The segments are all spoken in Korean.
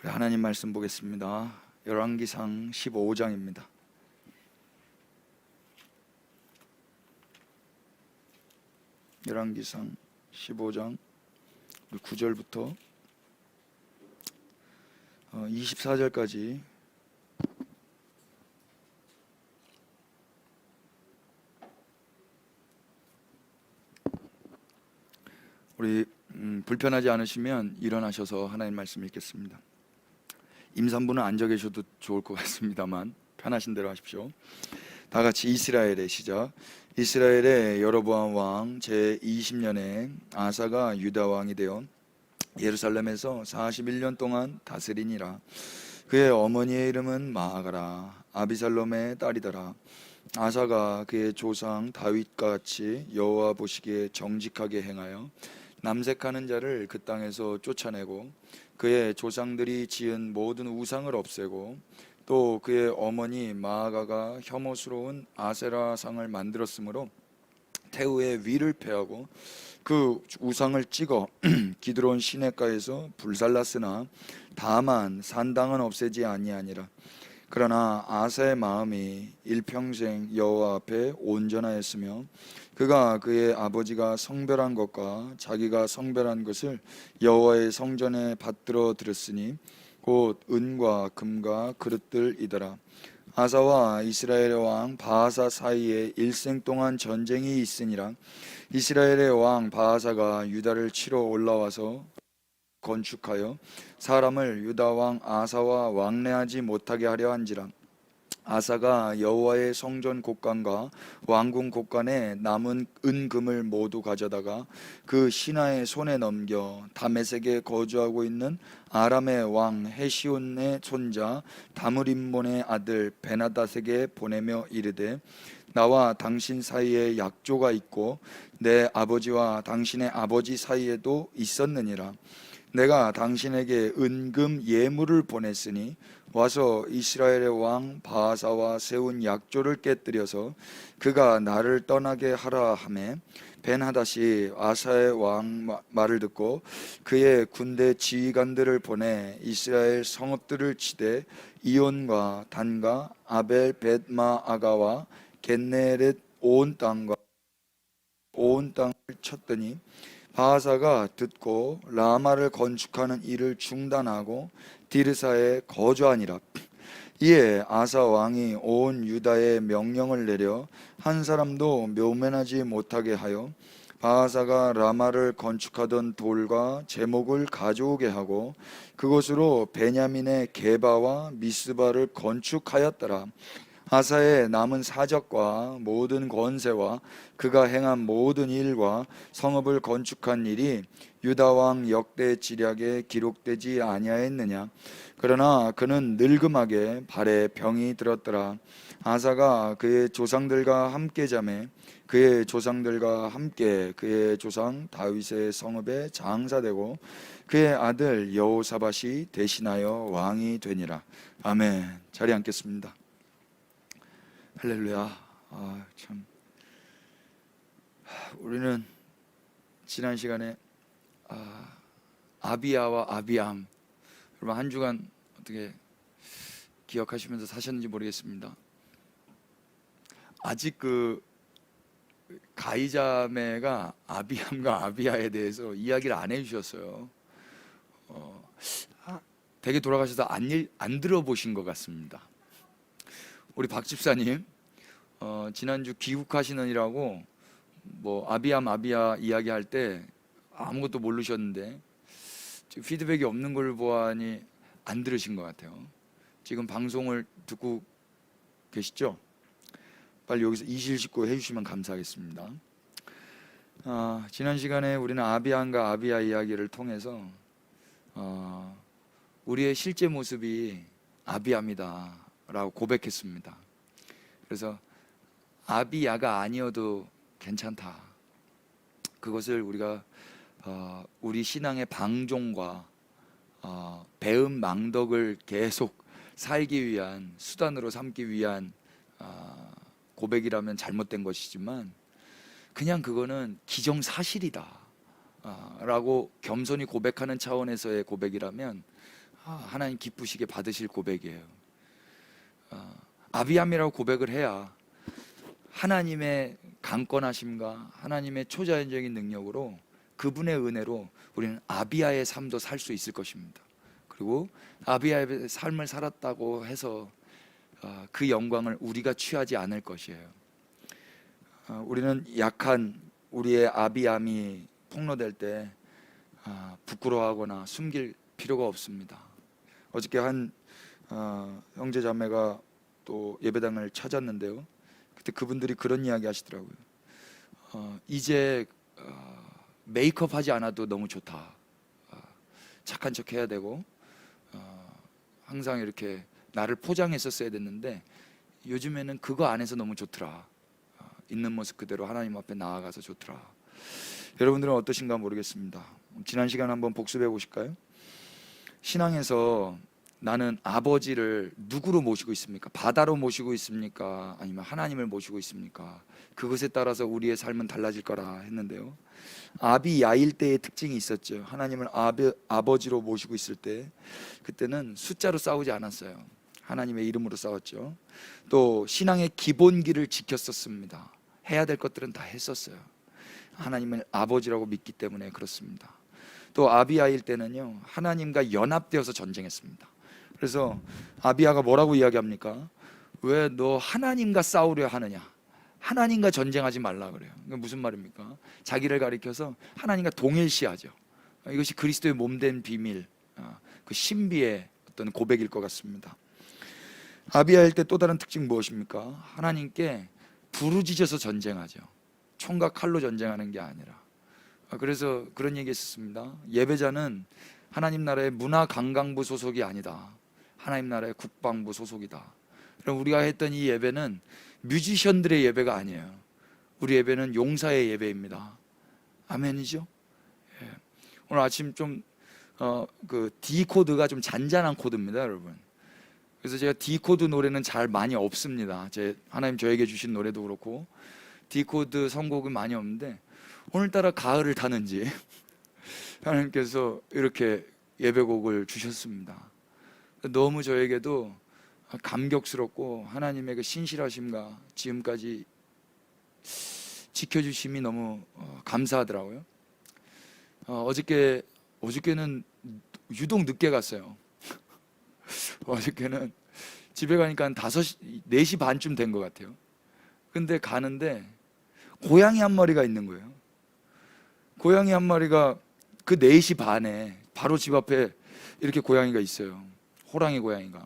하나님 말씀 보겠습니다. 열왕기상 15장입니다. 열왕기상 15장 9절부터 24절까지 우리 불편하지 않으시면 일어나셔서 하나님 말씀 읽겠습니다. 임산부는 앉아 계셔도 좋을 것 같습니다만 편하신 대로 하십시오. 다 같이 이스라엘의 시작. 이스라엘의 여로보암 왕 제20년에 아사가 유다 왕이 되어 예루살렘에서 41년 동안 다스리니라. 그의 어머니의 이름은 마아가라 아비살롬의 딸이더라. 아사가 그의 조상 다윗과 같이 여호와 보시기에 정직하게 행하여 남색하는 자를 그 땅에서 쫓아내고 그의 조상들이 지은 모든 우상을 없애고 또 그의 어머니 마아가가 혐오스러운 아세라상을 만들었으므로 태우의 위를 패하고 그 우상을 찍어 기드론 시냇가에서 불살랐으나 다만 산당은 없애지 아니하니라. 그러나 아사의 마음이 일평생 여호와 앞에 온전하였으며 그가 그의 아버지가 성별한 것과 자기가 성별한 것을 여호와의 성전에 받들어 들었으니 곧 은과 금과 그릇들이더라. 아사와 이스라엘의 왕 바하사 사이에 일생 동안 전쟁이 있으니라. 이스라엘의 왕 바하사가 유다를 치러 올라와서 건축하여 사람을 유다 왕 아사와 왕래하지 못하게 하려 한지라. 아사가 여호와의 성전 곳간과 왕궁 곳간에 남은 은금을 모두 가져다가 그 신하의 손에 넘겨 다메섹에 거주하고 있는 아람의 왕 헤시온의 손자 다므림몬의 아들 베나다색에 보내며 이르되 나와 당신 사이에 약조가 있고 내 아버지와 당신의 아버지 사이에도 있었느니라. 내가 당신에게 은금 예물을 보냈으니 와서 이스라엘의 왕 바하사와 세운 약조를 깨뜨려서 그가 나를 떠나게 하라 하매 벤하닷이 아사의 왕 말을 듣고 그의 군대 지휘관들을 보내 이스라엘 성읍들을 치되 이온과 단과 아벨 벳마아가와 겟네렛 온 땅을 쳤더니 바하사가 듣고 라마를 건축하는 일을 중단하고 디르사에 거주하니라. 이에 아사 왕이 온 유다에 명령을 내려 한 사람도 묘면하지 못하게 하여 바하사가 라마를 건축하던 돌과 제목을 가져오게 하고 그곳으로 베냐민의 게바와 미스바를 건축하였더라. 아사의 남은 사적과 모든 권세와 그가 행한 모든 일과 성읍을 건축한 일이 유다 왕 역대 지략에 기록되지 아니하였느냐. 그러나 그는 늙음하게 발에 병이 들었더라. 아사가 그의 조상들과 함께 자매 그의 조상들과 함께 그의 조상 다윗의 성읍에 장사되고 그의 아들 여호사밧이 대신하여 왕이 되니라. 아멘. 자리에 앉겠습니다. 할렐루야. 참 우리는 지난 시간에 아비야와 아비암 여러분 한 주간 어떻게 기억하시면서 사셨는지 모르겠습니다. 아직 그 가이자매가 아비암과 아비야에 대해서 이야기를 안 해주셨어요. 댁에 돌아가셔서 안 들어보신 것 같습니다. 우리 박 집사님 지난주 귀국하시느니라고 뭐 아비암 아비야 이야기할 때 아무것도 모르셨는데 지금 피드백이 없는 걸 보아니 안 들으신 것 같아요. 지금 방송을 듣고 계시죠? 빨리 여기서 이실직고 해주시면 감사하겠습니다. 지난 시간에 우리는 아비암과 아비야 이야기를 통해서 우리의 실제 모습이 아비암이다 라고 고백했습니다. 그래서 아비야가 아니어도 괜찮다. 그것을 우리가 우리 신앙의 방종과 배은 망덕을 계속 살기 위한 수단으로 삼기 위한 고백이라면 잘못된 것이지만 그냥 그거는 기정사실이다 라고 겸손히 고백하는 차원에서의 고백이라면 하나님 기쁘시게 받으실 고백이에요. 아비암이라고 고백을 해야 하나님의 강권하심과 하나님의 초자연적인 능력으로 그분의 은혜로 우리는 아비아의 삶도 살 수 있을 것입니다. 그리고 아비아의 삶을 살았다고 해서 그 영광을 우리가 취하지 않을 것이에요. 우리는 약한 우리의 아비암이 폭로될 때 부끄러워하거나 숨길 필요가 없습니다. 어저께 한 형제 자매가 또 예배당을 찾았는데요, 그때 그분들이 그런 이야기 하시더라고요. 이제 메이크업 하지 않아도 너무 좋다. 착한 척 해야 되고 항상 이렇게 나를 포장했었어야 됐는데 요즘에는 그거 안 해서 너무 좋더라. 있는 모습 그대로 하나님 앞에 나아가서 좋더라. 여러분들은 어떠신가 모르겠습니다. 지난 시간 한번 복습해 보실까요? 신앙에서 나는 아버지를 누구로 모시고 있습니까? 바다로 모시고 있습니까? 아니면 하나님을 모시고 있습니까? 그것에 따라서 우리의 삶은 달라질 거라 했는데요, 아비 야일 때의 특징이 있었죠. 하나님을 아버지로 모시고 있을 때 그때는 숫자로 싸우지 않았어요. 하나님의 이름으로 싸웠죠. 또 신앙의 기본기를 지켰었습니다. 해야 될 것들은 다 했었어요. 하나님을 아버지라고 믿기 때문에 그렇습니다. 또 아비야일 때는요, 하나님과 연합되어서 전쟁했습니다. 그래서 아비야가 뭐라고 이야기합니까? 왜 너 하나님과 싸우려 하느냐? 하나님과 전쟁하지 말라 그래요. 무슨 말입니까? 자기를 가리켜서 하나님과 동일시하죠. 이것이 그리스도의 몸된 비밀, 그 신비의 어떤 고백일 것 같습니다. 아비야일 때 또 다른 특징 무엇입니까? 하나님께 부르짖어서 전쟁하죠. 총과 칼로 전쟁하는 게 아니라. 그래서 그런 얘기 했었습니다. 예배자는 하나님 나라의 문화관광부 소속이 아니다. 하나님 나라의 국방부 소속이다. 그럼 우리가 했던 이 예배는 뮤지션들의 예배가 아니에요. 우리 예배는 용사의 예배입니다. 아멘이죠? 예. 오늘 아침 좀 그 D 코드가 좀 잔잔한 코드입니다, 여러분. 그래서 제가 D 코드 노래는 잘 많이 없습니다. 하나님 저에게 주신 노래도 그렇고 D 코드 선곡은 많이 없는데, 오늘따라 가을을 타는지 하나님께서 이렇게 예배곡을 주셨습니다. 너무 저에게도 감격스럽고 하나님의 그 신실하심과 지금까지 지켜주심이 너무 감사하더라고요. 어저께는 유독 늦게 갔어요. 어저께는 집에 가니까 한 4시 반쯤 된 것 같아요. 근데 가는데 고양이 한 마리가 있는 거예요. 고양이 한 마리가 그 4시 반에 바로 집 앞에 이렇게 고양이가 있어요. 호랑이 고양이가.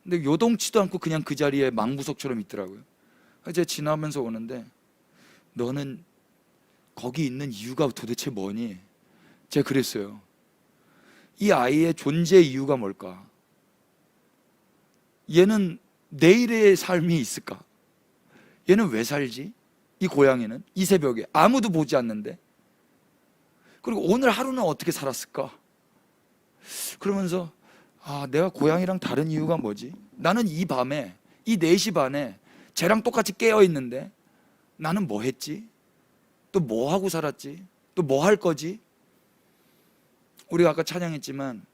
근데 요동치도 않고 그냥 그 자리에 망부석처럼 있더라고요. 제가 지나면서 오는데, 너는 거기 있는 이유가 도대체 뭐니? 제가 그랬어요. 이 아이의 존재 이유가 뭘까? 얘는 내일의 삶이 있을까? 얘는 왜 살지? 이 고양이는 이 새벽에 아무도 보지 않는데, 그리고 오늘 하루는 어떻게 살았을까? 그러면서 내가 고양이랑 다른 이유가 뭐지? 나는 이 밤에, 이 4시 반에 쟤랑 똑같이 깨어 있는데 나는 뭐 했지? 또 뭐 하고 살았지? 또 뭐 할 거지? 우리가 아까 찬양했지만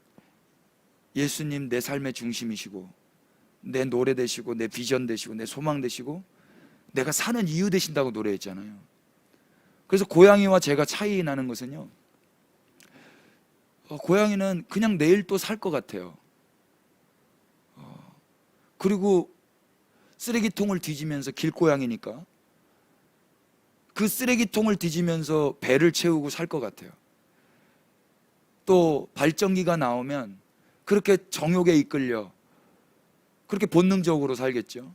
예수님 내 삶의 중심이시고 내 노래 되시고 내 비전 되시고 내 소망 되시고 내가 사는 이유 되신다고 노래했잖아요. 그래서 고양이와 제가 차이 나는 것은요, 고양이는 그냥 내일 또 살 것 같아요. 그리고 쓰레기통을 뒤지면서, 길고양이니까 그 쓰레기통을 뒤지면서 배를 채우고 살 것 같아요. 또 발전기가 나오면 그렇게 정욕에 이끌려 그렇게 본능적으로 살겠죠.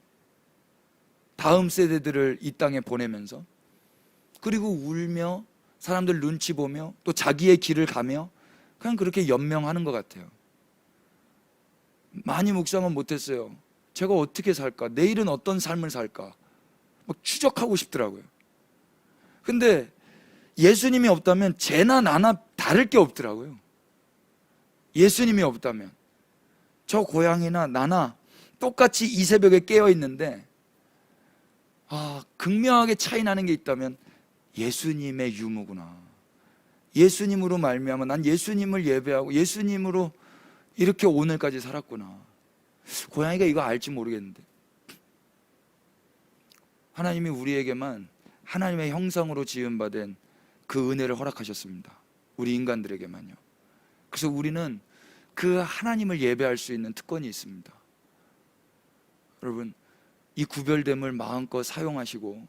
다음 세대들을 이 땅에 보내면서, 그리고 울며 사람들 눈치 보며 또 자기의 길을 가며 그냥 그렇게 연명하는 것 같아요. 많이 묵상은 못했어요. 제가 어떻게 살까? 내일은 어떤 삶을 살까? 막 추적하고 싶더라고요. 근데 예수님이 없다면 쟤나 나나 다를 게 없더라고요. 예수님이 없다면 저 고양이나 나나 똑같이 이 새벽에 깨어 있는데, 극명하게 차이 나는 게 있다면 예수님의 유무구나. 예수님으로 말미암아 난 예수님을 예배하고 예수님으로 이렇게 오늘까지 살았구나. 고양이가 이거 알지 모르겠는데 하나님이 우리에게만 하나님의 형상으로 지음받은 그 은혜를 허락하셨습니다. 우리 인간들에게만요. 그래서 우리는 그 하나님을 예배할 수 있는 특권이 있습니다. 여러분, 이 구별됨을 마음껏 사용하시고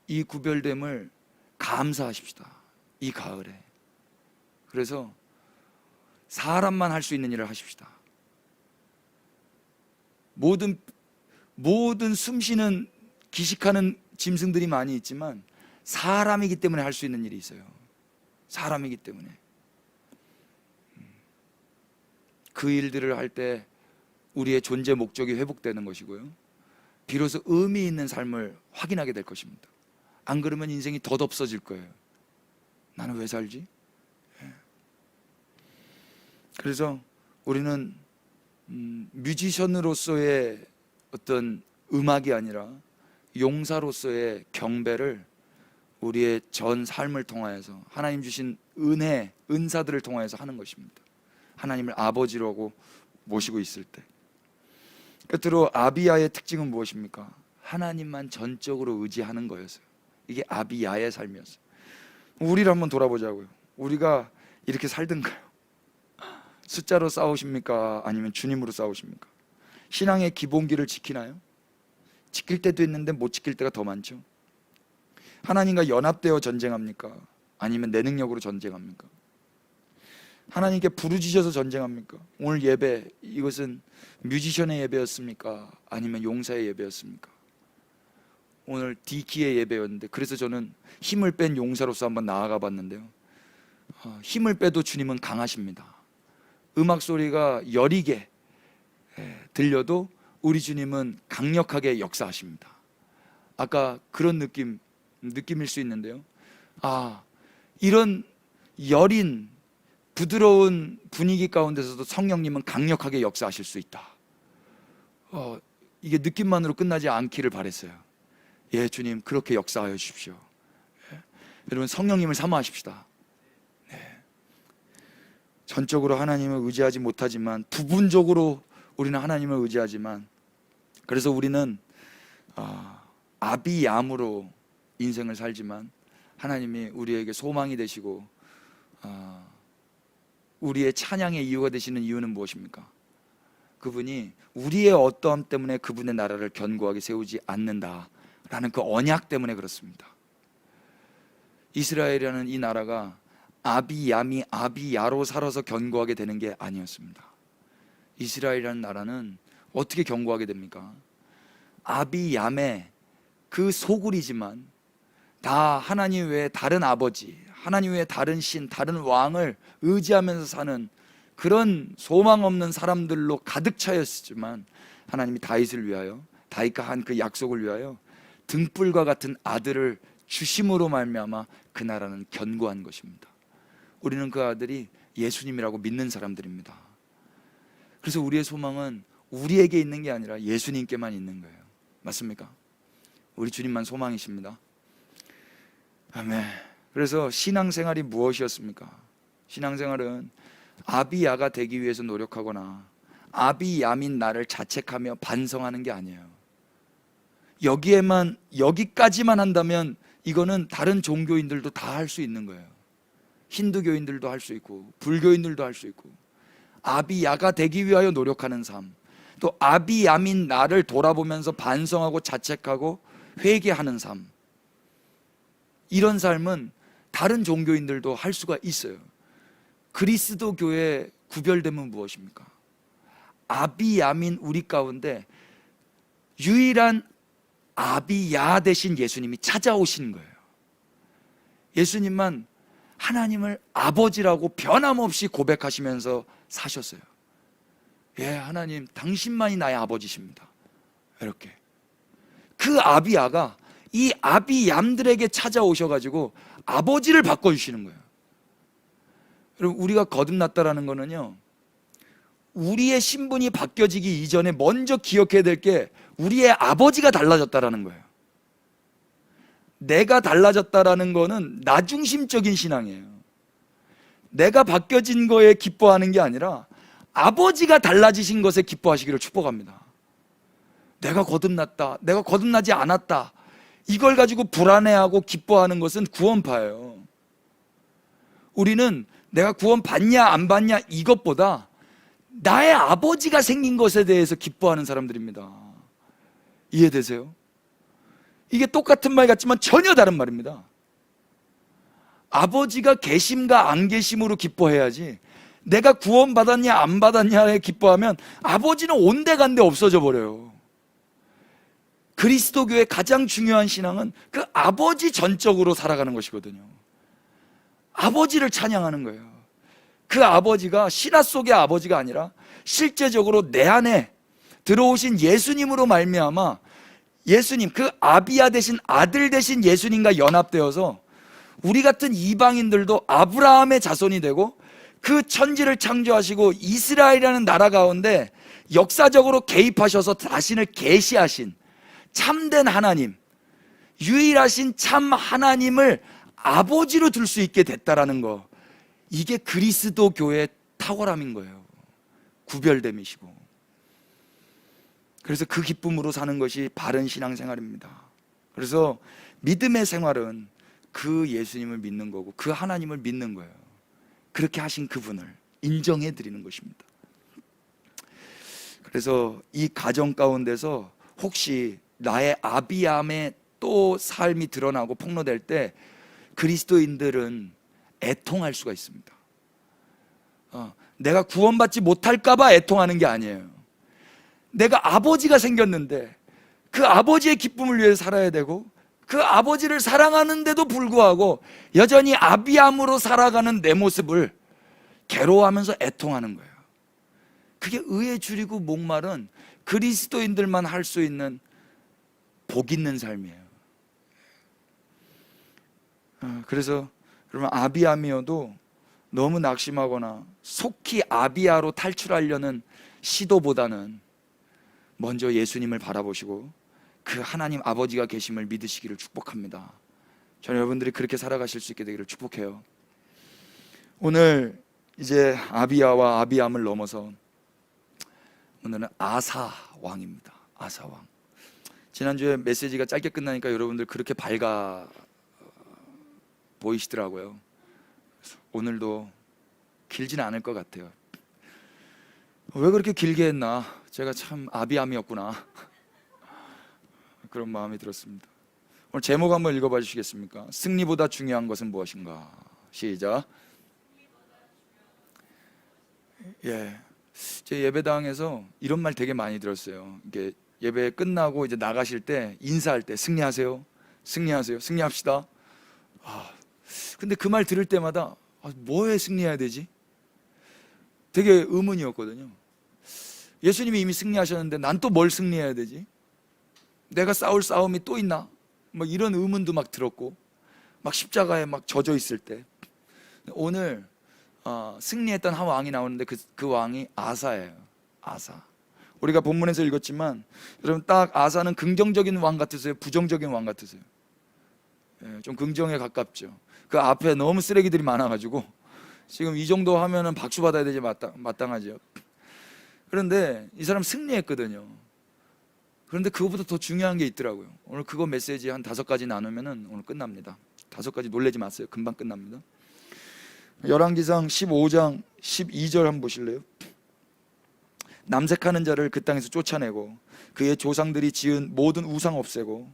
이 구별됨을 감사하십시다. 이 가을에. 그래서 사람만 할 수 있는 일을 하십시다. 모든 숨쉬는 기식하는 짐승들이 많이 있지만 사람이기 때문에 할 수 있는 일이 있어요. 사람이기 때문에. 그 일들을 할 때 우리의 존재 목적이 회복되는 것이고요, 비로소 의미 있는 삶을 확인하게 될 것입니다. 안 그러면 인생이 덧없어질 거예요. 나는 왜 살지? 그래서 우리는 뮤지션으로서의 어떤 음악이 아니라 용사로서의 경배를 우리의 전 삶을 통하여서 하나님 주신 은혜, 은사들을 통하여서 하는 것입니다. 하나님을 아버지라고 모시고 있을 때. 끝으로 아비야의 특징은 무엇입니까? 하나님만 전적으로 의지하는 거였어요. 이게 아비야의 삶이었어요. 우리를 한번 돌아보자고요. 우리가 이렇게 살던가요? 숫자로 싸우십니까? 아니면 주님으로 싸우십니까? 신앙의 기본기를 지키나요? 지킬 때도 있는데 못 지킬 때가 더 많죠. 하나님과 연합되어 전쟁합니까? 아니면 내 능력으로 전쟁합니까? 하나님께 부르짖어서 전쟁합니까? 오늘 예배, 이것은 뮤지션의 예배였습니까? 아니면 용사의 예배였습니까? 오늘 디키의 예배였는데, 그래서 저는 힘을 뺀 용사로서 한번 나아가 봤는데요, 힘을 빼도 주님은 강하십니다. 음악 소리가 여리게 들려도 우리 주님은 강력하게 역사하십니다. 아까 그런 느낌일 수 있는데요, 이런 여린 부드러운 분위기 가운데서도 성령님은 강력하게 역사하실 수 있다. 이게 느낌만으로 끝나지 않기를 바랬어요. 예, 주님 그렇게 역사하여 주십시오. 여러분, 성령님을 사모하십시다. 전적으로 하나님을 의지하지 못하지만 부분적으로 우리는 하나님을 의지하지만, 그래서 우리는 아비야므로 인생을 살지만 하나님이 우리에게 소망이 되시고 우리의 찬양의 이유가 되시는 이유는 무엇입니까? 그분이 우리의 어떠함 때문에 그분의 나라를 견고하게 세우지 않는다라는 그 언약 때문에 그렇습니다. 이스라엘이라는 이 나라가 아비야미 아비야로 살아서 견고하게 되는 게 아니었습니다. 이스라엘이라는 나라는 어떻게 견고하게 됩니까? 아비얌의 그 소굴이지만 다 하나님 외에 다른 아버지, 하나님 외에 다른 신, 다른 왕을 의지하면서 사는 그런 소망 없는 사람들로 가득 차였지만, 하나님이 다윗을 위하여, 다윗과 한 그 약속을 위하여 등불과 같은 아들을 주심으로 말미암아 그 나라는 견고한 것입니다. 우리는 그 아들이 예수님이라고 믿는 사람들입니다. 그래서 우리의 소망은 우리에게 있는 게 아니라 예수님께만 있는 거예요. 맞습니까? 우리 주님만 소망이십니다. 아멘. 그래서 신앙생활이 무엇이었습니까? 신앙생활은 아비야가 되기 위해서 노력하거나 아비야민 나를 자책하며 반성하는 게 아니에요. 여기까지만 한다면 이거는 다른 종교인들도 다 할 수 있는 거예요. 힌두교인들도 할 수 있고 불교인들도 할 수 있고, 아비야가 되기 위하여 노력하는 삶, 또 아비야민 나를 돌아보면서 반성하고 자책하고 회개하는 삶, 이런 삶은 다른 종교인들도 할 수가 있어요. 그리스도교의 구별됨은 무엇입니까? 아비야민 우리 가운데 유일한 아비야 되신 예수님이 찾아오신 거예요. 예수님만 하나님을 아버지라고 변함없이 고백하시면서 사셨어요. 예, 하나님 당신만이 나의 아버지십니다. 이렇게 그 아비야가 이 아비얌들에게 찾아오셔가지고 아버지를 바꿔주시는 거예요. 여러분, 우리가 거듭났다라는 거는요, 우리의 신분이 바뀌어지기 이전에 먼저 기억해야 될 게 우리의 아버지가 달라졌다라는 거예요. 내가 달라졌다라는 거는 나중심적인 신앙이에요. 내가 바뀌어진 거에 기뻐하는 게 아니라 아버지가 달라지신 것에 기뻐하시기를 축복합니다. 내가 거듭났다, 내가 거듭나지 않았다, 이걸 가지고 불안해하고 기뻐하는 것은 구원파예요. 우리는 내가 구원 받냐 안 받냐 이것보다 나의 아버지가 생긴 것에 대해서 기뻐하는 사람들입니다. 이해되세요? 이게 똑같은 말 같지만 전혀 다른 말입니다. 아버지가 계심과 안 계심으로 기뻐해야지, 내가 구원 받았냐 안 받았냐에 기뻐하면 아버지는 온데간데 없어져 버려요. 그리스도교의 가장 중요한 신앙은 그 아버지 전적으로 살아가는 것이거든요. 아버지를 찬양하는 거예요. 그 아버지가 신화 속의 아버지가 아니라 실제적으로 내 안에 들어오신 예수님으로 말미암아 예수님, 그 아비야 되신 아들 되신 예수님과 연합되어서 우리 같은 이방인들도 아브라함의 자손이 되고 그 천지를 창조하시고 이스라엘이라는 나라 가운데 역사적으로 개입하셔서 자신을 계시하신 참된 하나님, 유일하신 참 하나님을 아버지로 둘 수 있게 됐다라는 거, 이게 그리스도 교회의 탁월함인 거예요. 구별됨이시고. 그래서 그 기쁨으로 사는 것이 바른 신앙생활입니다. 그래서 믿음의 생활은 그 예수님을 믿는 거고 그 하나님을 믿는 거예요. 그렇게 하신 그분을 인정해 드리는 것입니다. 그래서 이 가정 가운데서 혹시 나의 아비암의 또 삶이 드러나고 폭로될 때 그리스도인들은 애통할 수가 있습니다. 내가 구원받지 못할까 봐 애통하는 게 아니에요. 내가 아버지가 생겼는데 그 아버지의 기쁨을 위해서 살아야 되고 그 아버지를 사랑하는데도 불구하고 여전히 아비암으로 살아가는 내 모습을 괴로워하면서 애통하는 거예요. 그게 의에 줄이고 목마른 그리스도인들만 할 수 있는 복 있는 삶이에요. 그래서 여러분, 아비암이어도 너무 낙심하거나 속히 아비아로 탈출하려는 시도보다는 먼저 예수님을 바라보시고 그 하나님 아버지가 계심을 믿으시기를 축복합니다. 저는 여러분들이 그렇게 살아가실 수 있게 되기를 축복해요. 오늘 이제 아비야와 아비암을 넘어서 오늘은 아사 왕입니다. 아사 왕. 지난주에 메시지가 짧게 끝나니까 여러분들 그렇게 밝아 보이시더라고요. 오늘도 길지는 않을 것 같아요. 왜 그렇게 길게 했나? 제가 참 아비암이었구나. 그런 마음이 들었습니다. 오늘 제목 한번 읽어봐 주시겠습니까? 승리보다 중요한 것은 무엇인가? 시작. 예, 제 예배당에서 이런 말 되게 많이 들었어요. 이게 예배 끝나고 이제 나가실 때 인사할 때 승리하세요, 승리하세요, 승리합시다. 근데 그 말 들을 때마다 뭐에 승리해야 되지? 되게 의문이었거든요. 예수님이 이미 승리하셨는데 난 또 뭘 승리해야 되지? 내가 싸울 싸움이 또 있나? 뭐 이런 의문도 막 들었고, 막 십자가에 막 젖어 있을 때 오늘 승리했던 한 왕이 나오는데 그 왕이 아사예요. 아사. 우리가 본문에서 읽었지만 여러분, 딱 아사는 긍정적인 왕 같으세요? 부정적인 왕 같으세요? 예, 좀 긍정에 가깝죠. 그 앞에 너무 쓰레기들이 많아가지고 지금 이 정도 하면은 박수 받아야 되지, 마땅하죠. 그런데 이 사람 승리했거든요. 그런데 그거보다 더 중요한 게 있더라고요. 오늘 그거 메시지 한 5가지 나누면은 오늘 끝납니다. 5가지 놀라지 마세요. 금방 끝납니다. 열왕기상 15장 12절 한번 보실래요? 남색하는 자를 그 땅에서 쫓아내고 그의 조상들이 지은 모든 우상 없애고,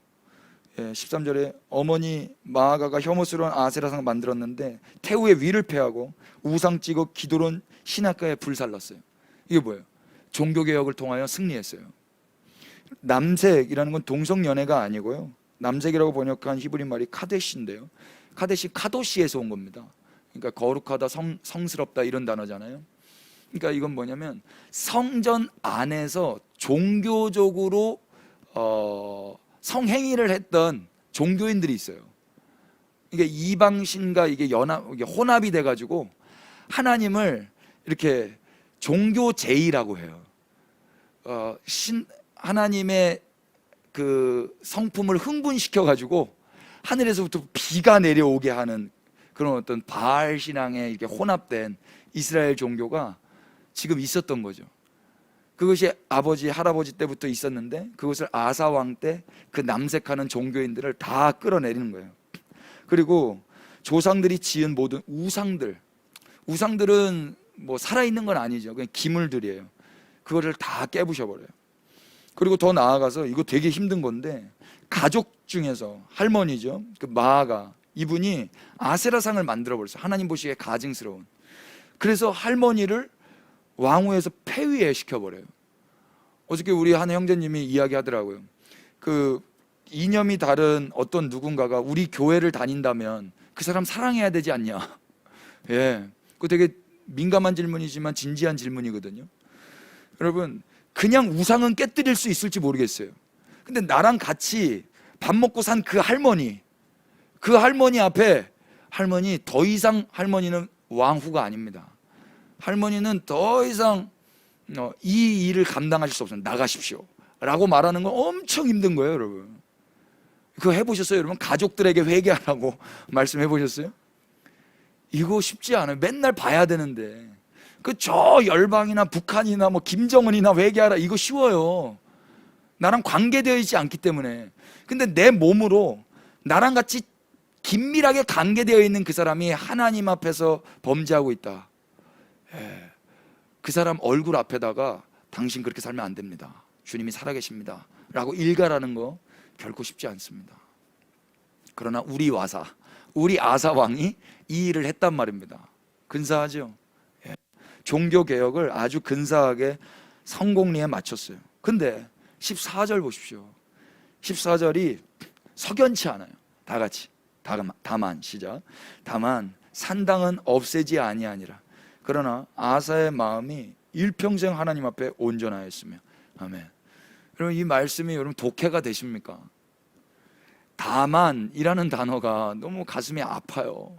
13절에 어머니 마아가가 혐오스러운 아세라상 만들었는데 태우의 위를 패하고 우상 찌고 기도론 신학가에 불살랐어요. 이게 뭐예요? 종교개혁을 통하여 승리했어요. 남색이라는 건 동성연애가 아니고요, 남색이라고 번역한 히브리 말이 카데시인데요, 카데시 카도시에서 온 겁니다. 그러니까 거룩하다, 성스럽다 이런 단어잖아요. 그러니까 이건 뭐냐면 성전 안에서 종교적으로 성행위를 했던 종교인들이 있어요. 이게 이방신과 이게 이게 혼합이 돼가지고 하나님을 이렇게 종교 제의라고 해요. 하나님의 그 성품을 흥분시켜가지고 하늘에서부터 비가 내려오게 하는 그런 어떤 바알 신앙에 이렇게 혼합된 이스라엘 종교가 지금 있었던 거죠. 그것이 아버지, 할아버지 때부터 있었는데 그것을 아사 왕 때 그 남색하는 종교인들을 다 끌어내리는 거예요. 그리고 조상들이 지은 모든 우상들은 뭐 살아있는 건 아니죠. 그냥 기물들이에요. 그거를 다 깨부셔버려요. 그리고 더 나아가서 이거 되게 힘든 건데 가족 중에서 할머니죠. 그 마아가 이분이 아세라상을 만들어버렸어요. 하나님 보시기에 가증스러운. 그래서 할머니를 왕후에서 폐위해 시켜버려요. 어저께 우리 한 형제님이 이야기하더라고요. 그 이념이 다른 어떤 누군가가 우리 교회를 다닌다면 그 사람 사랑해야 되지 않냐. 예, 그 되게 민감한 질문이지만 진지한 질문이거든요. 여러분, 그냥 우상은 깨뜨릴 수 있을지 모르겠어요. 근데 나랑 같이 밥 먹고 산 그 할머니 앞에 할머니 더 이상 할머니는 왕후가 아닙니다. 할머니는 더 이상 이 일을 감당하실 수 없어요. 나가십시오 라고 말하는 건 엄청 힘든 거예요. 여러분, 그거 해보셨어요? 여러분, 가족들에게 회개하라고 말씀해 보셨어요? 이거 쉽지 않아요. 맨날 봐야 되는데 그 저 열방이나 북한이나 뭐 김정은이나 회개하라, 이거 쉬워요. 나랑 관계되어 있지 않기 때문에. 근데 내 몸으로 나랑 같이 긴밀하게 관계되어 있는 그 사람이 하나님 앞에서 범죄하고 있다. 그 사람 얼굴 앞에다가 당신 그렇게 살면 안 됩니다, 주님이 살아계십니다 라고 일가라는 거 결코 쉽지 않습니다. 그러나 우리 아사 왕이 이 일을 했단 말입니다. 근사하죠? 종교개혁을 아주 근사하게 성공리에 마쳤어요. 근데 14절 보십시오. 14절이 석연치 않아요. 다 같이 다만 시작. 다만 산당은 없애지 아니하니라. 그러나 아사의 마음이 일평생 하나님 앞에 온전하였으며. 아멘. 여러분, 이 말씀이 여러분 독해가 되십니까? 다만이라는 단어가 너무 가슴이 아파요.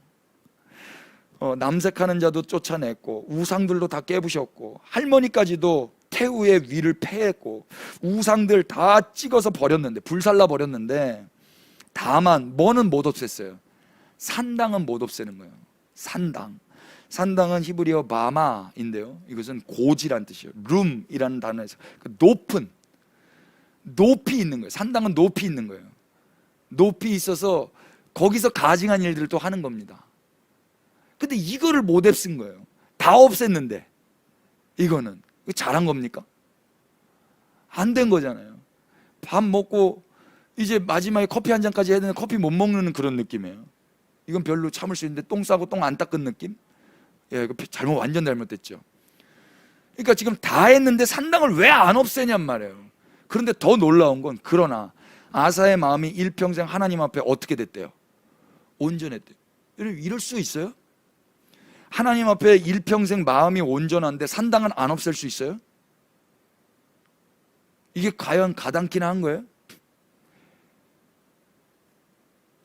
남색하는 자도 쫓아냈고 우상들도 다 깨부셨고 할머니까지도 태우의 위를 패했고 우상들 다 찍어서 버렸는데, 불살라 버렸는데, 다만 뭐는 못 없앴어요? 산당은 못 없애는 거예요. 산당은 히브리어 마마인데요, 이것은 고지란 뜻이에요. 룸이라는 단어에서 높이 있는 거예요. 산당은 높이 있는 거예요. 높이 있어서 거기서 가증한 일들을 또 하는 겁니다. 근데 이거를 못 없앤 거예요. 다 없앴는데 이거는 잘한 겁니까? 안 된 거잖아요. 밥 먹고 이제 마지막에 커피 한 잔까지 해야 되는데 커피 못 먹는 그런 느낌이에요. 이건 별로 참을 수 있는데 똥 싸고 똥 안 닦은 느낌? 예, 이거 완전 잘못됐죠. 그러니까 지금 다 했는데 산당을 왜 안 없애냔 말이에요. 그런데 더 놀라운 건, 그러나 아사의 마음이 일평생 하나님 앞에 어떻게 됐대요? 온전했대요. 여러분, 이럴 수 있어요? 하나님 앞에 일평생 마음이 온전한데 산당은 안 없앨 수 있어요? 이게 과연 가당키나 한 거예요?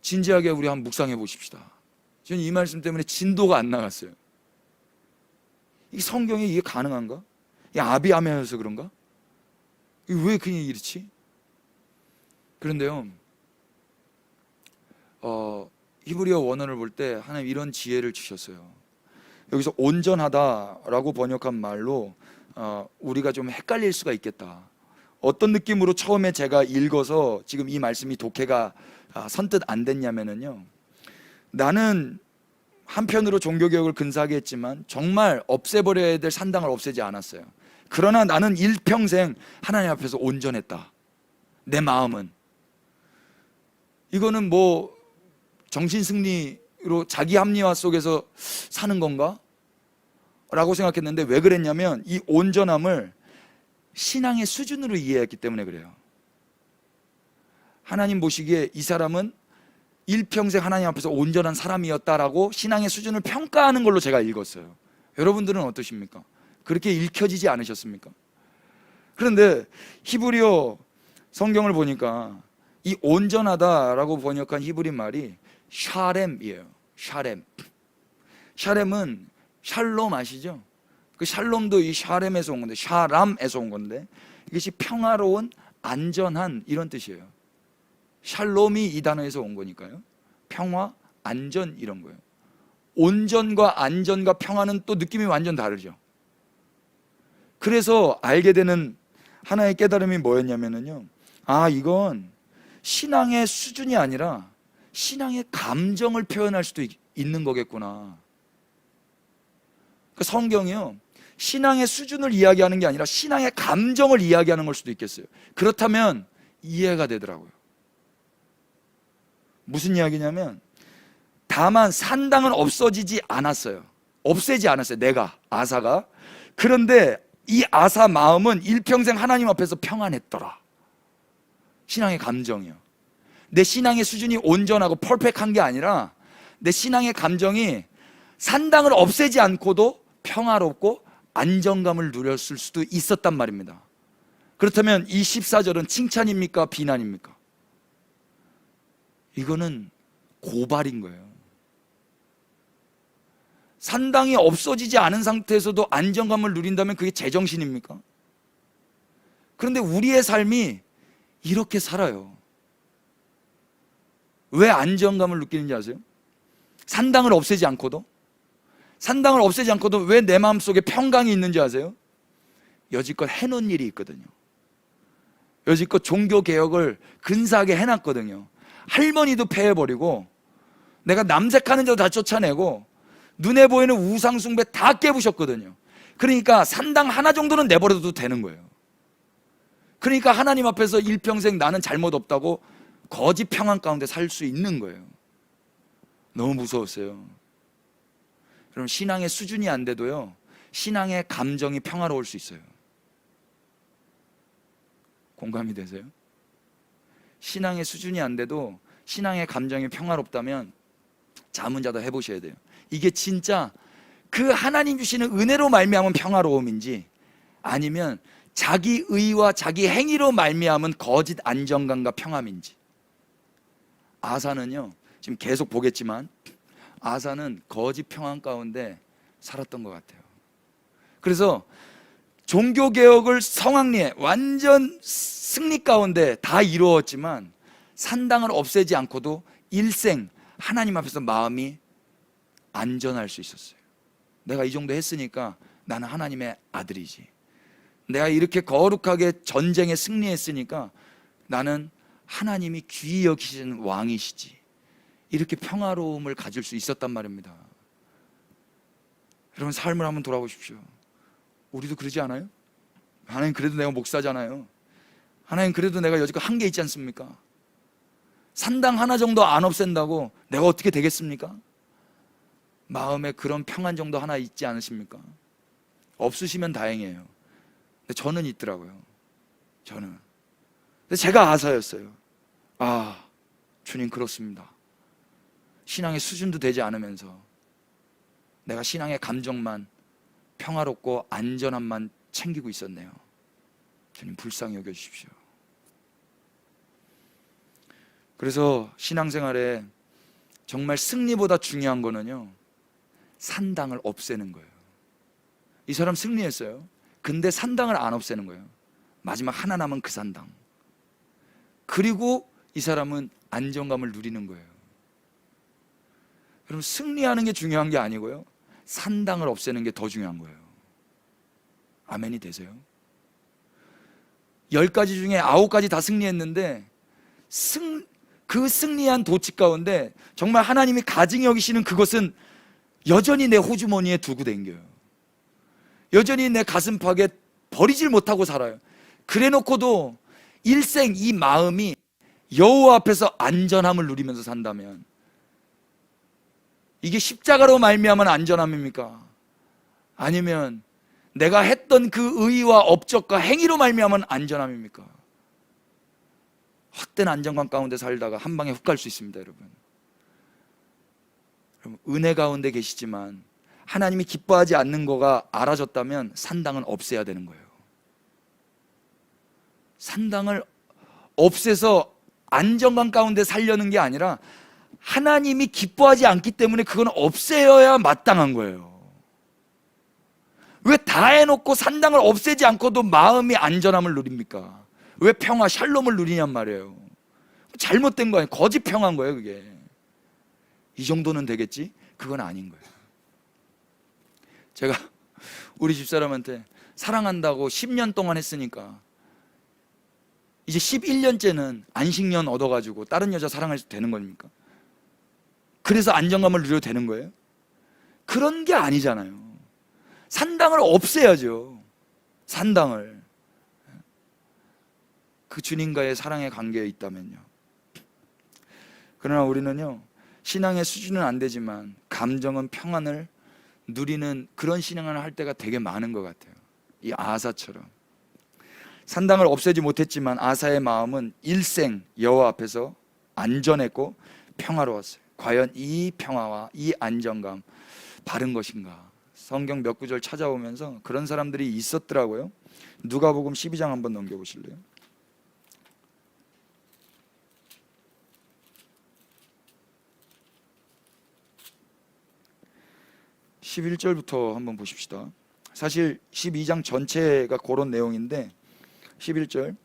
진지하게 우리 한번 묵상해 보십시다. 저는 이 말씀 때문에 진도가 안 나갔어요. 이 성경에 이게 가능한가? 이 아비아메여서 그런가? 왜 그냥 이렇지? 그런데요, 히브리어 원어를 볼 때 하나님 이런 지혜를 주셨어요. 여기서 온전하다라고 번역한 말로 우리가 좀 헷갈릴 수가 있겠다. 어떤 느낌으로 처음에 제가 읽어서 지금 이 말씀이 독해가 선뜻 안 됐냐면요, 나는 한편으로 종교개혁을 근사하게 했지만 정말 없애버려야 될 산당을 없애지 않았어요. 그러나 나는 일평생 하나님 앞에서 온전했다. 내 마음은. 이거는 뭐 정신승리로 자기 합리화 속에서 사는 건가? 라고 생각했는데, 왜 그랬냐면 이 온전함을 신앙의 수준으로 이해했기 때문에 그래요. 하나님 보시기에 이 사람은 일평생 하나님 앞에서 온전한 사람이었다라고 신앙의 수준을 평가하는 걸로 제가 읽었어요. 여러분들은 어떠십니까? 그렇게 읽혀지지 않으셨습니까? 그런데 히브리어 성경을 보니까 이 온전하다라고 번역한 히브리 말이 샤렘이에요. 샤렘은 샬롬 아시죠? 그 샬롬도 이 샤렘에서 온 건데, 샤람에서 온 건데, 이것이 평화로운, 안전한 이런 뜻이에요. 샬롬이 이 단어에서 온 거니까요. 평화, 안전 이런 거예요. 온전과 안전과 평화는 또 느낌이 완전 다르죠. 그래서 알게 되는 하나의 깨달음이 뭐였냐면요, 이건 신앙의 수준이 아니라 신앙의 감정을 표현할 수도 있는 거겠구나. 그 성경이요, 신앙의 수준을 이야기하는 게 아니라 신앙의 감정을 이야기하는 걸 수도 있겠어요. 그렇다면 이해가 되더라고요. 무슨 이야기냐면, 다만 산당은 없어지지 않았어요. 없애지 않았어요, 내가, 아사가. 그런데 이 아사 마음은 일평생 하나님 앞에서 평안했더라. 신앙의 감정이요. 내 신앙의 수준이 온전하고 퍼펙트한 게 아니라 내 신앙의 감정이 산당을 없애지 않고도 평화롭고 안정감을 누렸을 수도 있었단 말입니다. 그렇다면 이 14절은 칭찬입니까? 비난입니까? 이거는 고발인 거예요. 산당이 없어지지 않은 상태에서도 안정감을 누린다면 그게 제정신입니까? 그런데 우리의 삶이 이렇게 살아요. 왜 안정감을 느끼는지 아세요? 산당을 없애지 않고도 왜 내 마음속에 평강이 있는지 아세요? 여지껏 해놓은 일이 있거든요. 여지껏 종교개혁을 근사하게 해놨거든요. 할머니도 폐해버리고, 내가 남색하는 자도 다 쫓아내고, 눈에 보이는 우상숭배 다 깨부셨거든요. 그러니까 산당 하나 정도는 내버려둬도 되는 거예요. 그러니까 하나님 앞에서 일평생 나는 잘못 없다고 거짓 평안 가운데 살 수 있는 거예요. 너무 무서웠어요. 그럼 신앙의 수준이 안 돼도요, 신앙의 감정이 평화로울 수 있어요. 공감이 되세요? 신앙의 수준이 안 돼도 신앙의 감정이 평화롭다면 자문자도 해보셔야 돼요. 이게 진짜 그 하나님 주시는 은혜로 말미암은 평화로움인지, 아니면 자기 의와 자기 행위로 말미암은 거짓 안정감과 평함인지. 아사는요, 지금 계속 보겠지만 아사는 거짓 평안 가운데 살았던 것 같아요. 그래서 종교개혁을 성황리에 완전 승리 가운데 다 이루었지만 산당을 없애지 않고도 일생 하나님 앞에서 마음이 안전할 수 있었어요. 내가 이 정도 했으니까 나는 하나님의 아들이지. 내가 이렇게 거룩하게 전쟁에 승리했으니까 나는 하나님이 귀히 여기시는 왕이시지. 이렇게 평화로움을 가질 수 있었단 말입니다. 여러분, 삶을 한번 돌아보십시오. 우리도 그러지 않아요? 하나님, 그래도 내가 목사잖아요. 하나님, 그래도 내가 여지껏 한계 있지 않습니까? 산당 하나 정도 안 없앤다고 내가 어떻게 되겠습니까? 마음에 그런 평안 정도 하나 있지 않으십니까? 없으시면 다행이에요. 근데 저는 있더라고요. 저는. 근데 제가 아사였어요. 주님, 그렇습니다. 신앙의 수준도 되지 않으면서 내가 신앙의 감정만 평화롭고 안전함만 챙기고 있었네요. 주님, 불쌍히 여겨주십시오. 그래서 신앙생활에 정말 승리보다 중요한 거는요, 산당을 없애는 거예요. 이 사람 승리했어요. 근데 산당을 안 없애는 거예요. 마지막 하나 남은 그 산당. 그리고 이 사람은 안정감을 누리는 거예요. 여러분, 승리하는 게 중요한 게 아니고요, 산당을 없애는 게 더 중요한 거예요. 아멘이 되세요? 10가지 중에 9가지 다 승리했는데 그 승리한 도치 가운데 정말 하나님이 가증히 여기시는 그것은 여전히 내 호주머니에 두고 댕겨요. 여전히 내 가슴팍에 버리질 못하고 살아요. 그래 놓고도 일생 이 마음이 여호와 앞에서 안전함을 누리면서 산다면, 이게 십자가로 말미암은 안전함입니까? 아니면 내가 했던 그 의와 업적과 행위로 말미암은 안전함입니까? 헛된 안정감 가운데 살다가 한 방에 훅 갈 수 있습니다, 여러분. 은혜 가운데 계시지만 하나님이 기뻐하지 않는 거가 알아졌다면 산당은 없애야 되는 거예요. 산당을 없애서 안정감 가운데 살려는 게 아니라 하나님이 기뻐하지 않기 때문에 그건 없애야 마땅한 거예요. 왜 다 해놓고 산당을 없애지 않고도 마음이 안전함을 누립니까? 왜 평화, 샬롬을 누리냔 말이에요. 잘못된 거예요. 거짓 평화인 거예요, 그게. 이 정도는 되겠지? 그건 아닌 거예요. 제가 우리 집사람한테 사랑한다고 10년 동안 했으니까 이제 11년째는 안식년 얻어가지고 다른 여자 사랑해도 되는 겁니까? 그래서 안정감을 누려도 되는 거예요? 그런 게 아니잖아요. 산당을 없애야죠. 산당을. 그 주님과의 사랑의 관계에 있다면요. 그러나 우리는요, 신앙의 수준은 안 되지만 감정은 평안을 누리는 그런 신앙을 할 때가 되게 많은 것 같아요. 이 아사처럼. 산당을 없애지 못했지만 아사의 마음은 일생 여호와 앞에서 안전했고 평화로웠어요. 과연 이 평화와 이 안정감 바른 것인가? 성경 몇 구절 찾아오면서 그런 사람들이 있었더라고요. 누가복음 12장 한번 넘겨보실래요? (11절부터) 한번 보십시다. 사실 12장 전체가 그런 내용인데 11절,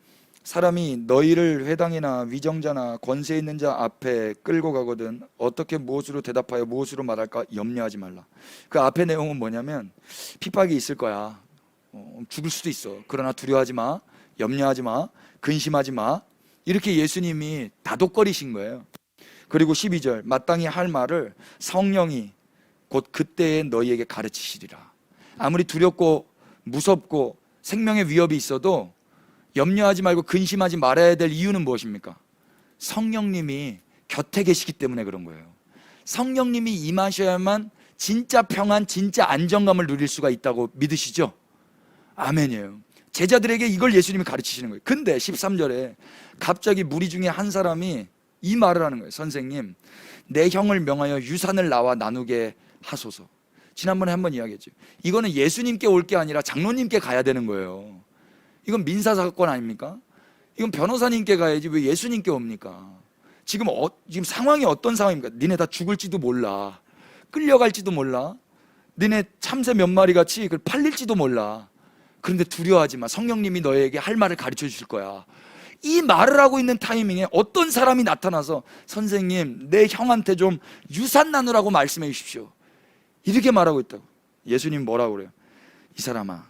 사람이 너희를 회당이나 위정자나 권세 있는 자 앞에 끌고 가거든 어떻게 무엇으로 대답하여 무엇으로 말할까 염려하지 말라. 그 앞에 내용은 뭐냐면 핍박이 있을 거야. 죽을 수도 있어. 그러나 두려워하지 마, 염려하지 마, 근심하지 마. 이렇게 예수님이 다독거리신 거예요. 그리고 12절, 마땅히 할 말을 성령이 곧 그때에 너희에게 가르치시리라. 아무리 두렵고 무섭고 생명의 위협이 있어도 염려하지 말고 근심하지 말아야 될 이유는 무엇입니까? 성령님이 곁에 계시기 때문에 그런 거예요. 성령님이 임하셔야만 진짜 평안, 진짜 안정감을 누릴 수가 있다고 믿으시죠? 아멘이에요. 제자들에게 이걸 예수님이 가르치시는 거예요. 근데 13절에 갑자기 무리 중에 한 사람이 이 말을 하는 거예요. 선생님, 내 형을 명하여 유산을 나와 나누게 하소서. 지난번에 한번 이야기했죠. 이거는 예수님께 올 게 아니라 장로님께 가야 되는 거예요. 이건 민사사건 아닙니까? 이건 변호사님께 가야지 왜 예수님께 옵니까? 지금 상황이 어떤 상황입니까? 니네 다 죽을지도 몰라. 끌려갈지도 몰라. 니네 참새 몇 마리 같이 팔릴지도 몰라. 그런데 두려워하지 마. 성령님이 너에게 할 말을 가르쳐 주실 거야. 이 말을 하고 있는 타이밍에 어떤 사람이 나타나서 선생님, 내 형한테 좀 유산 나누라고 말씀해 주십시오. 이렇게 말하고 있다고. 예수님 뭐라고 그래요? 이 사람아,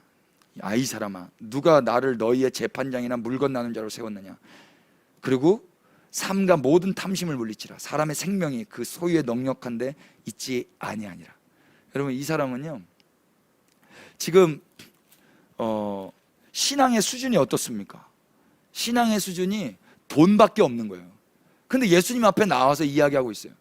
이 사람아, 누가 나를 너희의 재판장이나 물건 나눈 자로 세웠느냐? 그리고 삼가 모든 탐심을 물리치라. 사람의 생명이 그 소유에 넉넉한데 있지 아니하니라. 여러분, 이 사람은요 지금 신앙의 수준이 어떻습니까? 신앙의 수준이 돈밖에 없는 거예요. 근데 예수님 앞에 나와서 이야기하고 있어요.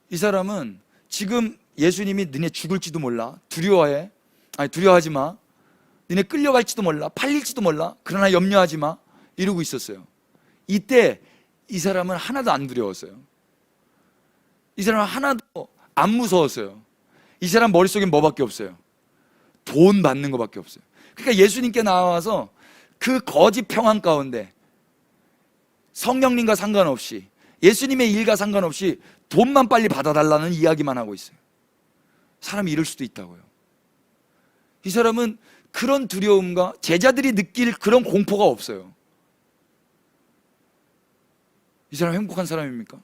이 사람은 지금 예수님이 너네 죽을지도 몰라, 두려워하지 마, 너네 끌려갈지도 몰라, 팔릴지도 몰라, 그러나 염려하지 마, 이러고 있었어요. 이때 이 사람은 하나도 안 두려웠어요. 이 사람은 하나도 안 무서웠어요. 이 사람 머릿속엔 뭐밖에 없어요? 돈 받는 것밖에 없어요. 그러니까 예수님께 나와서 그 거짓 평안 가운데 성령님과 상관없이, 예수님의 일과 상관없이 돈만 빨리 받아달라는 이야기만 하고 있어요. 사람이 이럴 수도 있다고요. 이 사람은 그런 두려움과 제자들이 느낄 그런 공포가 없어요. 이 사람 행복한 사람입니까?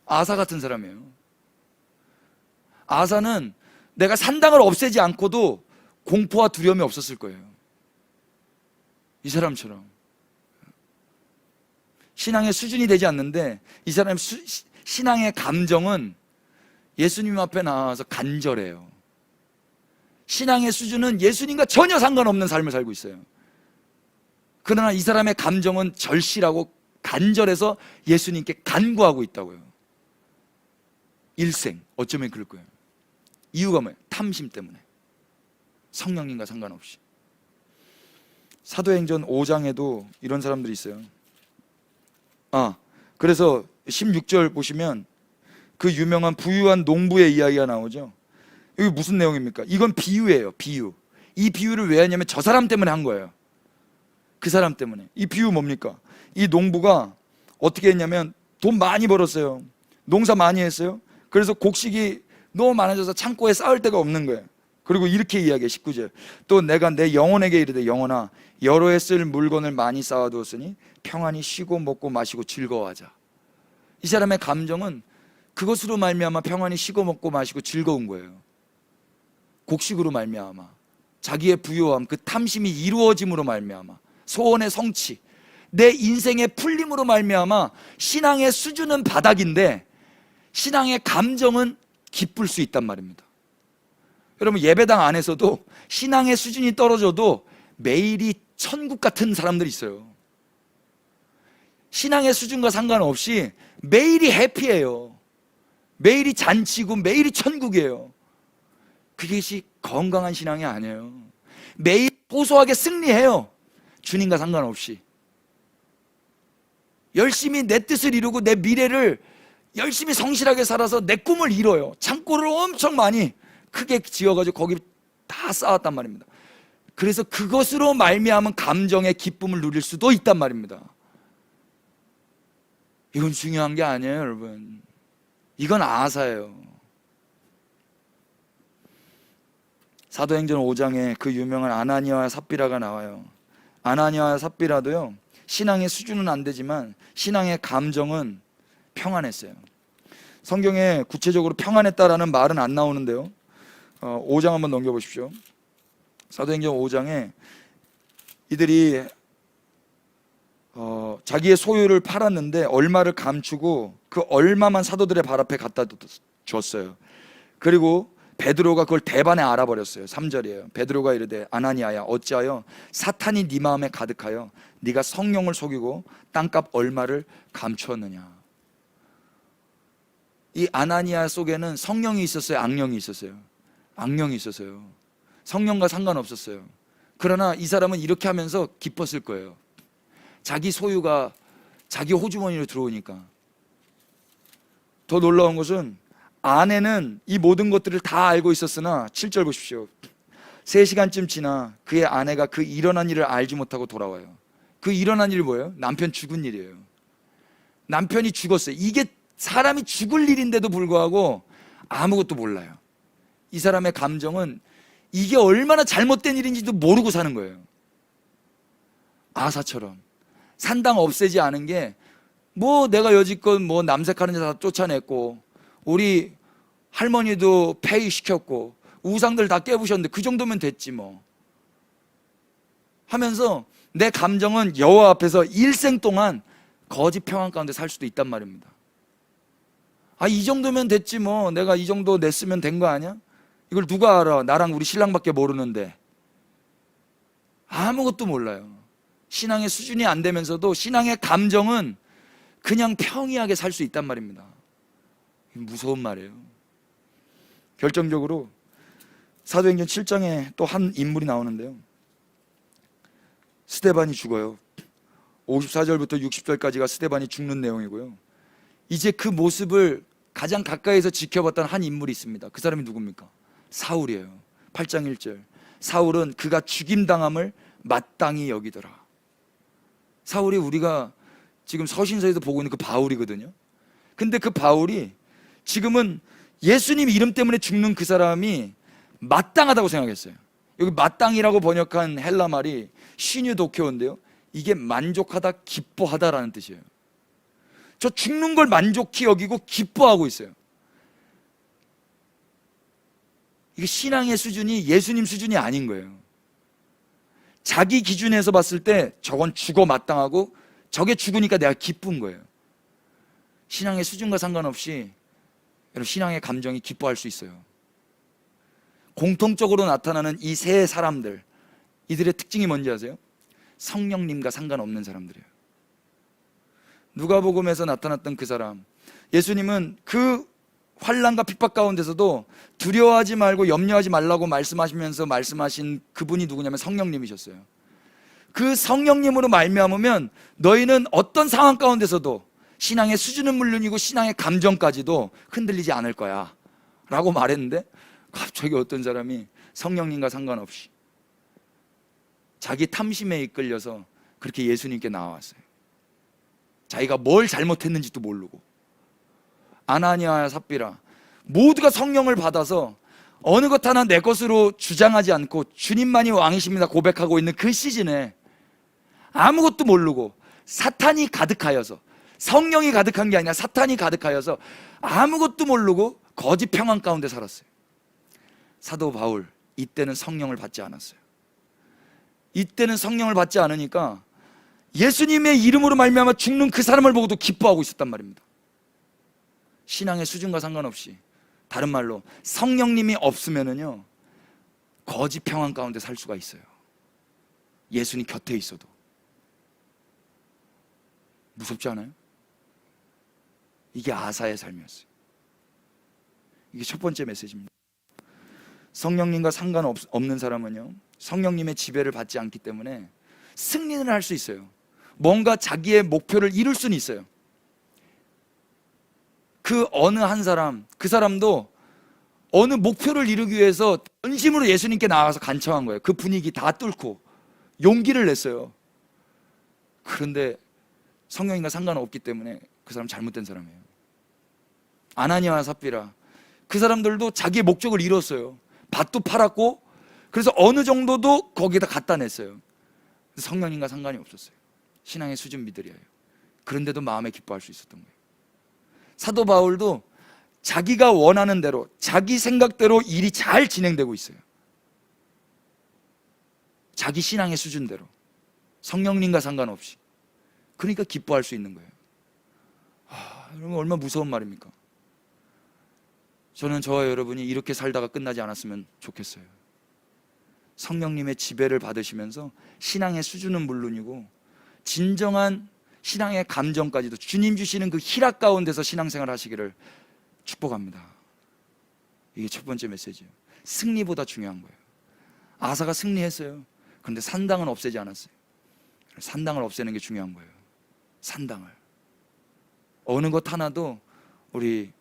아사 같은 사람이에요. 아사는 내가 산당을 없애지 않고도 공포와 두려움이 없었을 거예요. 이 사람처럼 신앙의 수준이 되지 않는데 이 사람의 신앙의 감정은 예수님 앞에 나와서 간절해요. 신앙의 수준은 예수님과 전혀 상관없는 삶을 살고 있어요. 그러나 이 사람의 감정은 절실하고 간절해서 예수님께 간구하고 있다고요. 일생, 어쩌면 그럴 거예요. 이유가 뭐예요? 탐심 때문에. 성령님과 상관없이. 사도행전 5장에도 이런 사람들이 있어요. 그래서 16절 보시면 그 유명한 부유한 농부의 이야기가 나오죠. 이게 무슨 내용입니까? 이건 비유예요. 비유. 이 비유를 왜 하냐면 저 사람 때문에 한 거예요. 그 사람 때문에. 이 비유 뭡니까? 이 농부가 어떻게 했냐면 돈 많이 벌었어요. 농사 많이 했어요. 그래서 곡식이 너무 많아져서 창고에 쌓을 데가 없는 거예요. 그리고 이렇게 이야기해. 19절, 또 내가 내 영혼에게 이르되 영혼아, 여러 해 쓸 물건을 많이 쌓아두었으니 평안히 쉬고 먹고 마시고 즐거워하자. 이 사람의 감정은 그것으로 말미암아 평안히 쉬고 먹고 마시고 즐거운 거예요. 곡식으로 말미암아. 자기의 부요함, 그 탐심이 이루어짐으로 말미암아, 소원의 성취, 내 인생의 풀림으로 말미암아 신앙의 수준은 바닥인데 신앙의 감정은 기쁠 수 있단 말입니다. 여러분, 예배당 안에서도 신앙의 수준이 떨어져도 매일이 천국 같은 사람들이 있어요. 신앙의 수준과 상관없이 매일이 해피해요. 매일이 잔치고 매일이 천국이에요. 그것이 건강한 신앙이 아니에요. 매일 고소하게 승리해요. 주님과 상관없이 열심히 내 뜻을 이루고 내 미래를 열심히 성실하게 살아서 내 꿈을 이뤄요. 창고를 엄청 많이 크게 지어가지고 거기 다 쌓았단 말입니다. 그래서 그것으로 말미암은 감정의 기쁨을 누릴 수도 있단 말입니다. 이건 중요한 게 아니에요, 여러분. 이건 아사예요. 사도행전 5장에 그 유명한 아나니아와 삽비라가 나와요. 아나니아와 삽비라도요, 신앙의 수준은 안 되지만 신앙의 감정은 평안했어요. 성경에 구체적으로 평안했다라는 말은 안 나오는데요, 5장 한번 넘겨보십시오. 사도행전 5장에 이들이 자기의 소유를 팔았는데 얼마를 감추고 그 얼마만 사도들의 발 앞에 갖다 줬어요. 그리고 베드로가 그걸 대반에 알아버렸어요. 3절이에요. 베드로가 이르되 아나니아야, 어찌하여 사탄이 네 마음에 가득하여 네가 성령을 속이고 땅값 얼마를 감추었느냐. 이 아나니아 속에는 성령이 있었어요, 악령이 있었어요? 악령이 있었어요. 성령과 상관없었어요. 그러나 이 사람은 이렇게 하면서 기뻤을 거예요. 자기 소유가 자기 호주머니로 들어오니까. 더 놀라운 것은 아내는 이 모든 것들을 다 알고 있었으나 7절 보십시오. 3시간쯤 지나 그의 아내가 그 일어난 일을 알지 못하고 돌아와요. 그 일어난 일이 뭐예요? 남편 죽은 일이에요. 남편이 죽었어요. 이게 사람이 죽을 일인데도 불구하고 아무것도 몰라요. 이 사람의 감정은 이게 얼마나 잘못된 일인지도 모르고 사는 거예요. 아사처럼 산당 없애지 않은 게 뭐 내가 여지껏 뭐 남색하는 자 다 쫓아냈고 우리 할머니도 폐위시켰고 우상들 다 깨부셨는데 그 정도면 됐지 뭐 하면서 내 감정은 여호와 앞에서 일생 동안 거짓 평안 가운데 살 수도 있단 말입니다. 아, 이 정도면 됐지 뭐, 내가 이 정도 냈으면 된 거 아니야? 이걸 누가 알아? 나랑 우리 신랑밖에 모르는데. 아무것도 몰라요. 신앙의 수준이 안 되면서도 신앙의 감정은 그냥 평이하게 살 수 있단 말입니다. 무서운 말이에요. 결정적으로 사도행전 7장에 또 한 인물이 나오는데요, 스데반이 죽어요. 54절부터 60절까지가 스데반이 죽는 내용이고요. 이제 그 모습을 가장 가까이서 지켜봤던 한 인물이 있습니다. 그 사람이 누굽니까? 사울이에요. 8장 1절. 사울은 그가 죽임당함을 마땅히 여기더라. 사울이 우리가 지금 서신서에서 보고 있는 그 바울이거든요. 근데 그 바울이 지금은 예수님 이름 때문에 죽는 그 사람이 마땅하다고 생각했어요. 여기 마땅이라고 번역한 헬라 말이 시뉴도케온데요, 이게 만족하다, 기뻐하다라는 뜻이에요. 저 죽는 걸 만족히 여기고 기뻐하고 있어요. 이게 신앙의 수준이 예수님 수준이 아닌 거예요. 자기 기준에서 봤을 때 저건 죽어 마땅하고 저게 죽으니까 내가 기쁜 거예요. 신앙의 수준과 상관없이 여러분, 신앙의 감정이 기뻐할 수 있어요. 공통적으로 나타나는 이 세 사람들, 이들의 특징이 뭔지 아세요? 성령님과 상관없는 사람들이에요. 누가복음에서 나타났던 그 사람, 예수님은 그 환난과 핍박 가운데서도 두려워하지 말고 염려하지 말라고 말씀하시면서 말씀하신 그분이 누구냐면 성령님이셨어요. 그 성령님으로 말미암으면 너희는 어떤 상황 가운데서도 신앙의 수준은 물론이고 신앙의 감정까지도 흔들리지 않을 거야 라고 말했는데, 갑자기 어떤 사람이 성령님과 상관없이 자기 탐심에 이끌려서 그렇게 예수님께 나왔어요. 자기가 뭘 잘못했는지도 모르고. 아나니아와 삽비라 모두가 성령을 받아서 어느 것 하나 내 것으로 주장하지 않고 주님만이 왕이십니다 고백하고 있는 그 시즌에 아무것도 모르고 사탄이 가득하여서, 성령이 가득한 게 아니라 사탄이 가득하여서 아무것도 모르고 거짓 평안 가운데 살았어요. 사도 바울, 이때는 성령을 받지 않았어요. 이때는 성령을 받지 않으니까 예수님의 이름으로 말미암아 죽는 그 사람을 보고도 기뻐하고 있었단 말입니다. 신앙의 수준과 상관없이, 다른 말로 성령님이 없으면은요 거짓 평안 가운데 살 수가 있어요. 예수님 곁에 있어도. 무섭지 않아요? 이게 아사의 삶이었어요. 이게 첫 번째 메시지입니다. 성령님과 상관없는 사람은요 성령님의 지배를 받지 않기 때문에 승리는 할 수 있어요. 뭔가 자기의 목표를 이룰 수는 있어요. 그 어느 한 사람, 그 사람도 어느 목표를 이루기 위해서 전심으로 예수님께 나아가서 간청한 거예요. 그 분위기 다 뚫고 용기를 냈어요. 그런데 성령님과 상관없기 때문에 그 사람 잘못된 사람이에요. 아나니아와 삽비라, 그 사람들도 자기의 목적을 이뤘어요. 밭도 팔았고, 그래서 어느 정도도 거기에다 갖다 냈어요. 성령님과 상관이 없었어요. 신앙의 수준비들이에요. 그런데도 마음에 기뻐할 수 있었던 거예요. 사도 바울도 자기가 원하는 대로, 자기 생각대로 일이 잘 진행되고 있어요. 자기 신앙의 수준대로, 성령님과 상관없이. 그러니까 기뻐할 수 있는 거예요. 여러분, 얼마나 무서운 말입니까? 저는 저와 여러분이 이렇게 살다가 끝나지 않았으면 좋겠어요. 성령님의 지배를 받으시면서 신앙의 수준은 물론이고 진정한 신앙의 감정까지도 주님 주시는 그 희락 가운데서 신앙생활 하시기를 축복합니다. 이게 첫 번째 메시지예요. 승리보다 중요한 거예요. 아사가 승리했어요. 그런데 산당은 없애지 않았어요. 산당을 없애는 게 중요한 거예요. 산당을. 어느 것 하나도 우리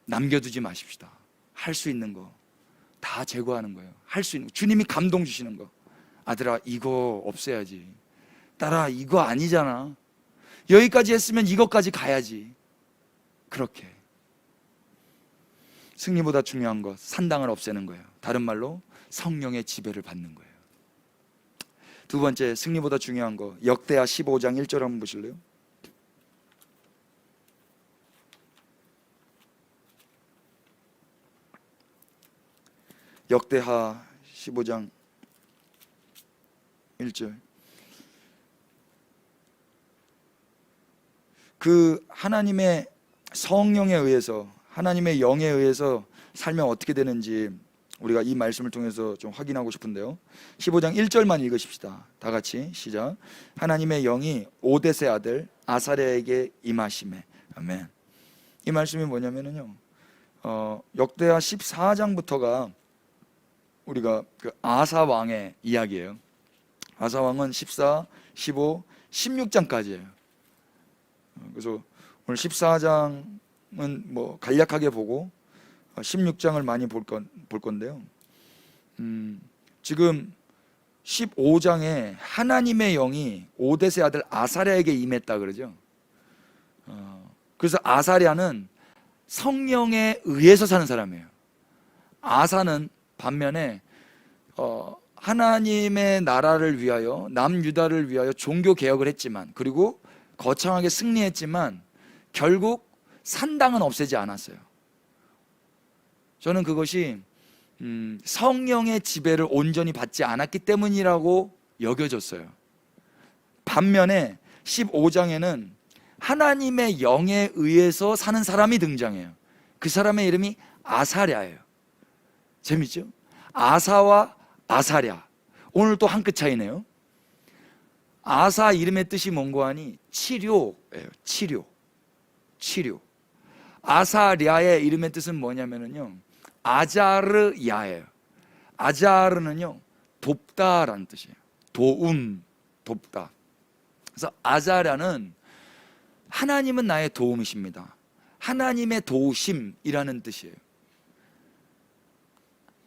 남겨두지 마십시다. 할 수 있는 거 다 제거하는 거예요. 할 수 있는 거. 주님이 감동 주시는 거. 아들아, 이거 없애야지. 딸아, 이거 아니잖아. 여기까지 했으면 이것까지 가야지. 그렇게. 승리보다 중요한 것, 산당을 없애는 거예요. 다른 말로 성령의 지배를 받는 거예요. 두 번째, 승리보다 중요한 거, 역대하 15장 1절 한번 보실래요? 역대하 15장 1절. 그 하나님의 성령에 의해서, 하나님의 영에 의해서 살면 어떻게 되는지 우리가 이 말씀을 통해서 좀 확인하고 싶은데요. 15장 1절만 읽으십시다. 다 같이 시작. 하나님의 영이 오뎃의 아들 아사랴에게 임하시매. 아멘. 이 말씀이 뭐냐면요, 역대하 14장부터가 우리가 그 아사 왕의 이야기예요. 아사 왕은 14, 15, 16장까지예요. 그래서 오늘 14장은 뭐 간략하게 보고 16장을 많이 볼 건데요. 지금 15장에 하나님의 영이 오뎃의 아들 아사랴에게 임했다 그러죠. 그래서 아사랴는 성령에 의해서 사는 사람이에요. 아사는 반면에 하나님의 나라를 위하여, 남유다를 위하여 종교 개혁을 했지만, 그리고 거창하게 승리했지만 결국 산당은 없애지 않았어요. 저는 그것이 성령의 지배를 온전히 받지 않았기 때문이라고 여겨졌어요. 반면에 15장에는 하나님의 영에 의해서 사는 사람이 등장해요. 그 사람의 이름이 아사랴예요. 재밌죠? 아사와 아사랴. 오늘 또 한 끗 차이네요. 아사 이름의 뜻이 뭔고 하니 치료예요. 치료. 아사랴의 이름의 뜻은 뭐냐면요, 아자르야예요. 아자르는요, 돕다라는 뜻이에요. 도움, 돕다. 그래서 아자랴는 하나님은 나의 도움이십니다. 하나님의 도우심이라는 뜻이에요.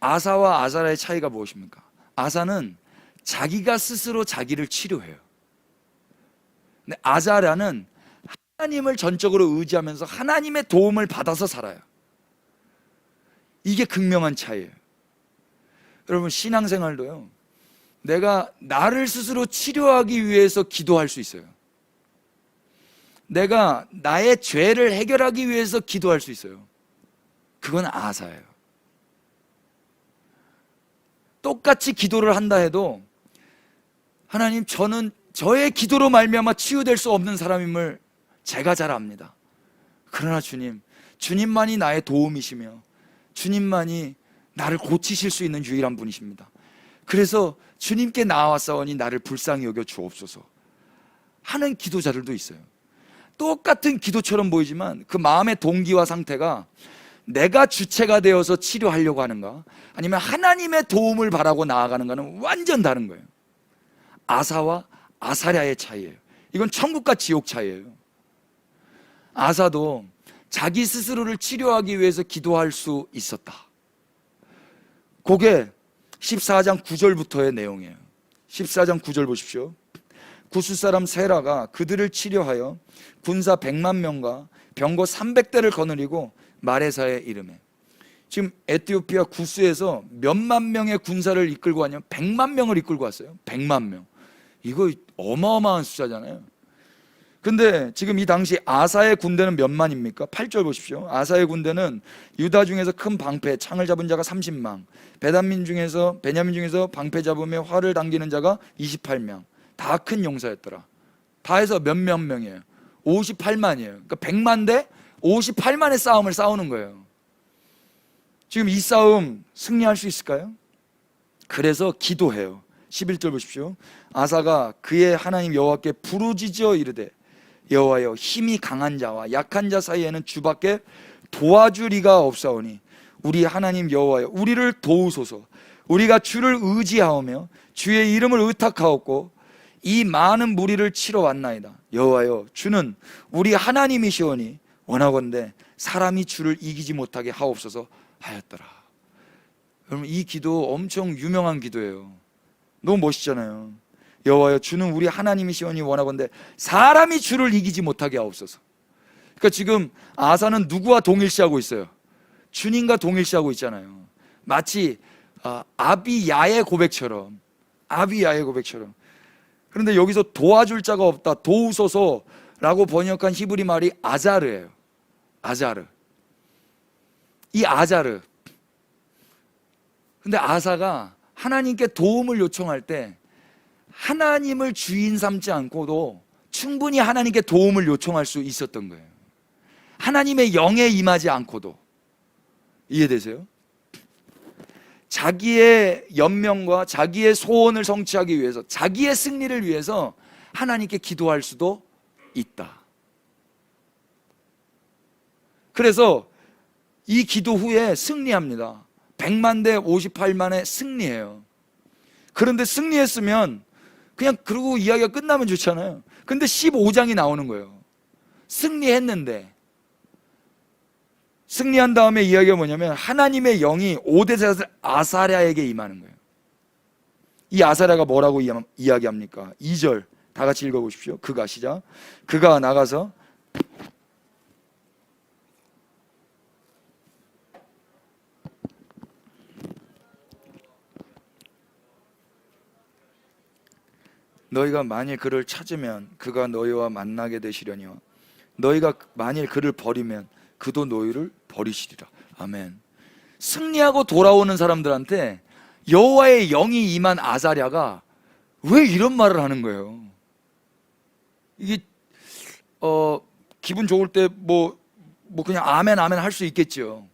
아사와 아사랴의 차이가 무엇입니까? 아사는 자기가 스스로 자기를 치료해요. 근데 아자랴는 하나님을 전적으로 의지하면서 하나님의 도움을 받아서 살아요. 이게 극명한 차이예요. 여러분, 신앙생활도요, 내가 나를 스스로 치료하기 위해서 기도할 수 있어요. 내가 나의 죄를 해결하기 위해서 기도할 수 있어요. 그건 아사예요. 똑같이 기도를 한다 해도 하나님, 저는 저의 기도로 말미암아 치유될 수 없는 사람임을 제가 잘 압니다. 그러나 주님, 주님만이 나의 도움이시며 주님만이 나를 고치실 수 있는 유일한 분이십니다. 그래서 주님께 나아왔사오니 나를 불쌍히 여겨 주옵소서 하는 기도자들도 있어요. 똑같은 기도처럼 보이지만 그 마음의 동기와 상태가 내가 주체가 되어서 치료하려고 하는가, 아니면 하나님의 도움을 바라고 나아가는가는 완전 다른 거예요. 아사와 아사랴의 차이예요. 이건 천국과 지옥 차이예요. 아사도 자기 스스로를 치료하기 위해서 기도할 수 있었다. 그게 14장 9절부터의 내용이에요. 14장 9절 보십시오. 구스 사람 세라가 그들을 치료하여 군사 100만 명과 병거 300대를 거느리고 마레사에 이르매. 지금 에티오피아 구스에서 몇만 명의 군사를 이끌고 왔냐면 100만 명을 이끌고 왔어요. 100만 명. 이거 어마어마한 숫자잖아요. 근데 지금 이 당시 아사의 군대는 몇만입니까? 8절 보십시오. 아사의 군대는 유다 중에서 큰 방패, 창을 잡은 자가 30만, 베냐민 중에서 방패 잡으며 활을 당기는 자가 28명. 다 큰 용사였더라. 다 해서 몇몇 명이에요? 58만이에요. 그러니까 100만 대 58만의 싸움을 싸우는 거예요. 지금 이 싸움 승리할 수 있을까요? 그래서 기도해요. 11절 보십시오. 아사가 그의 하나님 여호와께 부르짖어 이르되, 여호와여, 힘이 강한 자와 약한 자 사이에는 주밖에 도와줄 이가 없사오니 우리 하나님 여호와여, 우리를 도우소서. 우리가 주를 의지하오며 주의 이름을 의탁하옵고 이 많은 무리를 치러 왔나이다. 여호와여, 주는 우리 하나님이시오니 원하건대 사람이 주를 이기지 못하게 하옵소서 하였더라. 여러분, 이 기도 엄청 유명한 기도예요. 너무 멋있잖아요. 여호와여, 주는 우리 하나님이시오니 원하건대 사람이 주를 이기지 못하게 하옵소서. 그러니까 지금 아사는 누구와 동일시하고 있어요? 주님과 동일시하고 있잖아요. 마치 아비야의 고백처럼. 그런데 여기서 도와줄 자가 없다, 도우소서라고 번역한 히브리 말이 아자르예요. 아자르. 이 아자르. 근데 아사가 하나님께 도움을 요청할 때 하나님을 주인 삼지 않고도 충분히 하나님께 도움을 요청할 수 있었던 거예요. 하나님의 영에 임하지 않고도. 이해되세요? 자기의 연명과 자기의 소원을 성취하기 위해서, 자기의 승리를 위해서 하나님께 기도할 수도 있다. 그래서 이 기도 후에 승리합니다. 100만 대 58만에 승리해요. 그런데 승리했으면 그냥 그러고 이야기가 끝나면 좋잖아요. 근데 15장이 나오는 거예요. 승리했는데, 승리한 다음에 이야기가 뭐냐면 하나님의 영이 오데사스 아사랴에게 임하는 거예요. 이 아사랴가 뭐라고 이야기합니까? 2절 다 같이 읽어보십시오. 그가, 시작. 그가 나가서 너희가 만일 그를 찾으면 그가 너희와 만나게 되시려니와 너희가 만일 그를 버리면 그도 너희를 버리시리라. 아멘. 승리하고 돌아오는 사람들한테 여호와의 영이 임한 아사랴가 왜 이런 말을 하는 거예요? 이게 기분 좋을 때 뭐 그냥 아멘 아멘 할 수 있겠죠.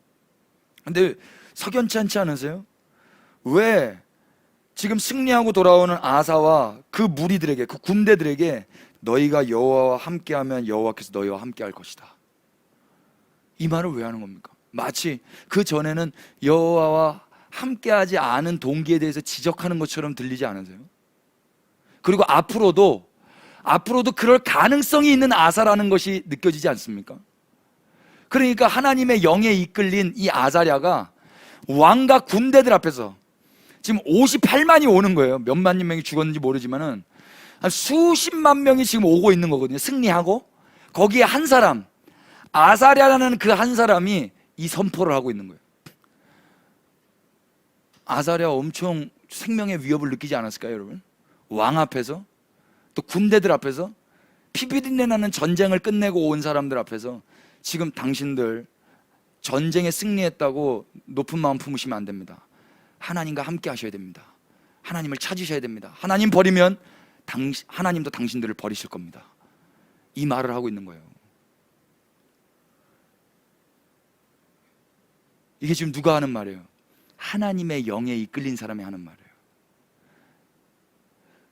근데 석연치 않지 않으세요? 왜 지금 승리하고 돌아오는 아사와 그 무리들에게, 그 군대들에게 너희가 여호와와 함께하면 여호와께서 너희와 함께할 것이다, 이 말을 왜 하는 겁니까? 마치 그 전에는 여호와와 함께하지 않은 동기에 대해서 지적하는 것처럼 들리지 않으세요? 그리고 앞으로도 그럴 가능성이 있는 아사라는 것이 느껴지지 않습니까? 그러니까 하나님의 영에 이끌린 이 아사랴가 왕과 군대들 앞에서 지금 58만이 오는 거예요. 몇만 명이 죽었는지 모르지만은 한 수십만 명이 지금 오고 있는 거거든요. 승리하고 거기에 한 사람, 아사랴라는 그 한 사람이 이 선포를 하고 있는 거예요. 아사랴 엄청 생명의 위협을 느끼지 않았을까요, 여러분? 왕 앞에서, 또 군대들 앞에서, 피비린내 나는 전쟁을 끝내고 온 사람들 앞에서 지금 당신들 전쟁에 승리했다고 높은 마음 품으시면 안 됩니다. 하나님과 함께 하셔야 됩니다. 하나님을 찾으셔야 됩니다. 하나님 버리면 하나님도 당신들을 버리실 겁니다. 이 말을 하고 있는 거예요. 이게 지금 누가 하는 말이에요? 하나님의 영에 이끌린 사람이 하는 말이에요.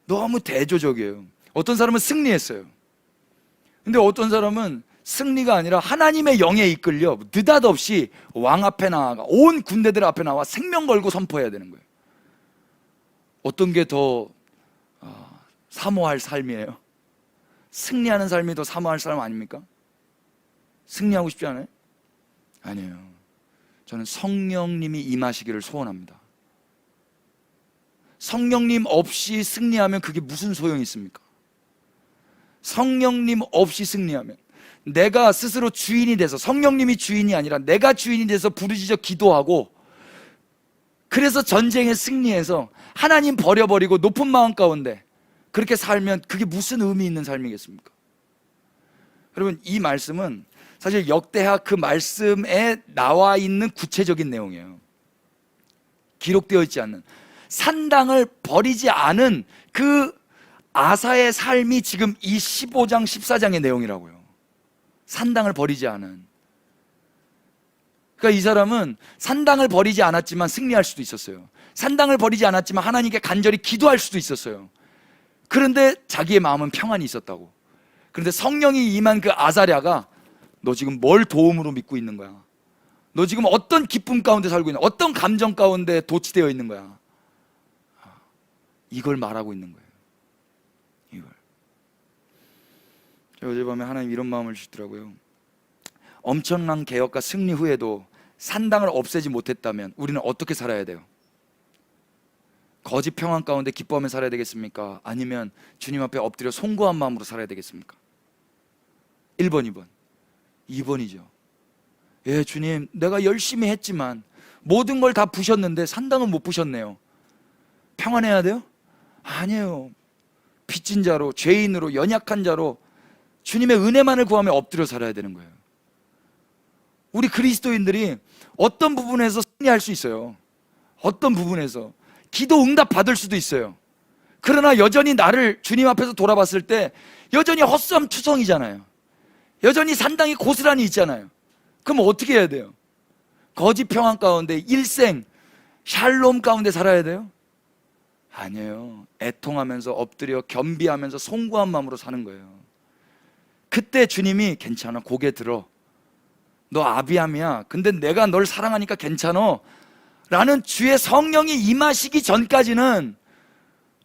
너무 대조적이에요. 어떤 사람은 승리했어요. 근데 어떤 사람은 승리가 아니라 하나님의 영에 이끌려 느닷없이 왕 앞에 나아가 온 군대들 앞에 나와 생명 걸고 선포해야 되는 거예요. 어떤 게 더 사모할 삶이에요? 승리하는 삶이 더 사모할 삶 아닙니까? 승리하고 싶지 않아요? 아니에요. 저는 성령님이 임하시기를 소원합니다. 성령님 없이 승리하면 그게 무슨 소용이 있습니까? 성령님 없이 승리하면 내가 스스로 주인이 돼서, 성령님이 주인이 아니라 내가 주인이 돼서 부르짖어 기도하고, 그래서 전쟁에 승리해서 하나님 버려버리고 높은 마음 가운데 그렇게 살면 그게 무슨 의미 있는 삶이겠습니까? 여러분, 이 말씀은 사실 역대하 그 말씀에 나와 있는 구체적인 내용이에요. 기록되어 있지 않는, 산당을 버리지 않은 그 아사의 삶이 지금 이 15장 14장의 내용이라고요. 산당을 버리지 않은. 그러니까 이 사람은 산당을 버리지 않았지만 승리할 수도 있었어요. 산당을 버리지 않았지만 하나님께 간절히 기도할 수도 있었어요. 그런데 자기의 마음은 평안이 있었다고. 그런데 성령이 임한 그 아사랴가 너 지금 뭘 도움으로 믿고 있는 거야? 너 지금 어떤 기쁨 가운데 살고 있는 거야? 어떤 감정 가운데 도취되어 있는 거야? 이걸 말하고 있는 거예요. 이걸. 어제 밤에 하나님 이런 마음을 주시더라고요. 엄청난 개혁과 승리 후에도 산당을 없애지 못했다면 우리는 어떻게 살아야 돼요? 거짓 평안 가운데 기뻐하며 살아야 되겠습니까? 아니면 주님 앞에 엎드려 송구한 마음으로 살아야 되겠습니까? 1번, 2번. 2번이죠. 예, 주님, 내가 열심히 했지만 모든 걸 다 부셨는데 산당은 못 부셨네요. 평안해야 돼요? 아니에요. 빚진 자로, 죄인으로, 연약한 자로 주님의 은혜만을 구하며 엎드려 살아야 되는 거예요. 우리 그리스도인들이 어떤 부분에서 승리할 수 있어요. 어떤 부분에서 기도 응답 받을 수도 있어요. 그러나 여전히 나를 주님 앞에서 돌아봤을 때 여전히 헛수함투성이잖아요. 여전히 산당이 고스란히 있잖아요. 그럼 어떻게 해야 돼요? 거짓 평안 가운데 일생 샬롬 가운데 살아야 돼요? 아니에요. 애통하면서 엎드려 겸비하면서 송구한 마음으로 사는 거예요. 그때 주님이 괜찮아, 고개 들어, 너 아비함이야, 근데 내가 널 사랑하니까 괜찮아 라는 주의 성령이 임하시기 전까지는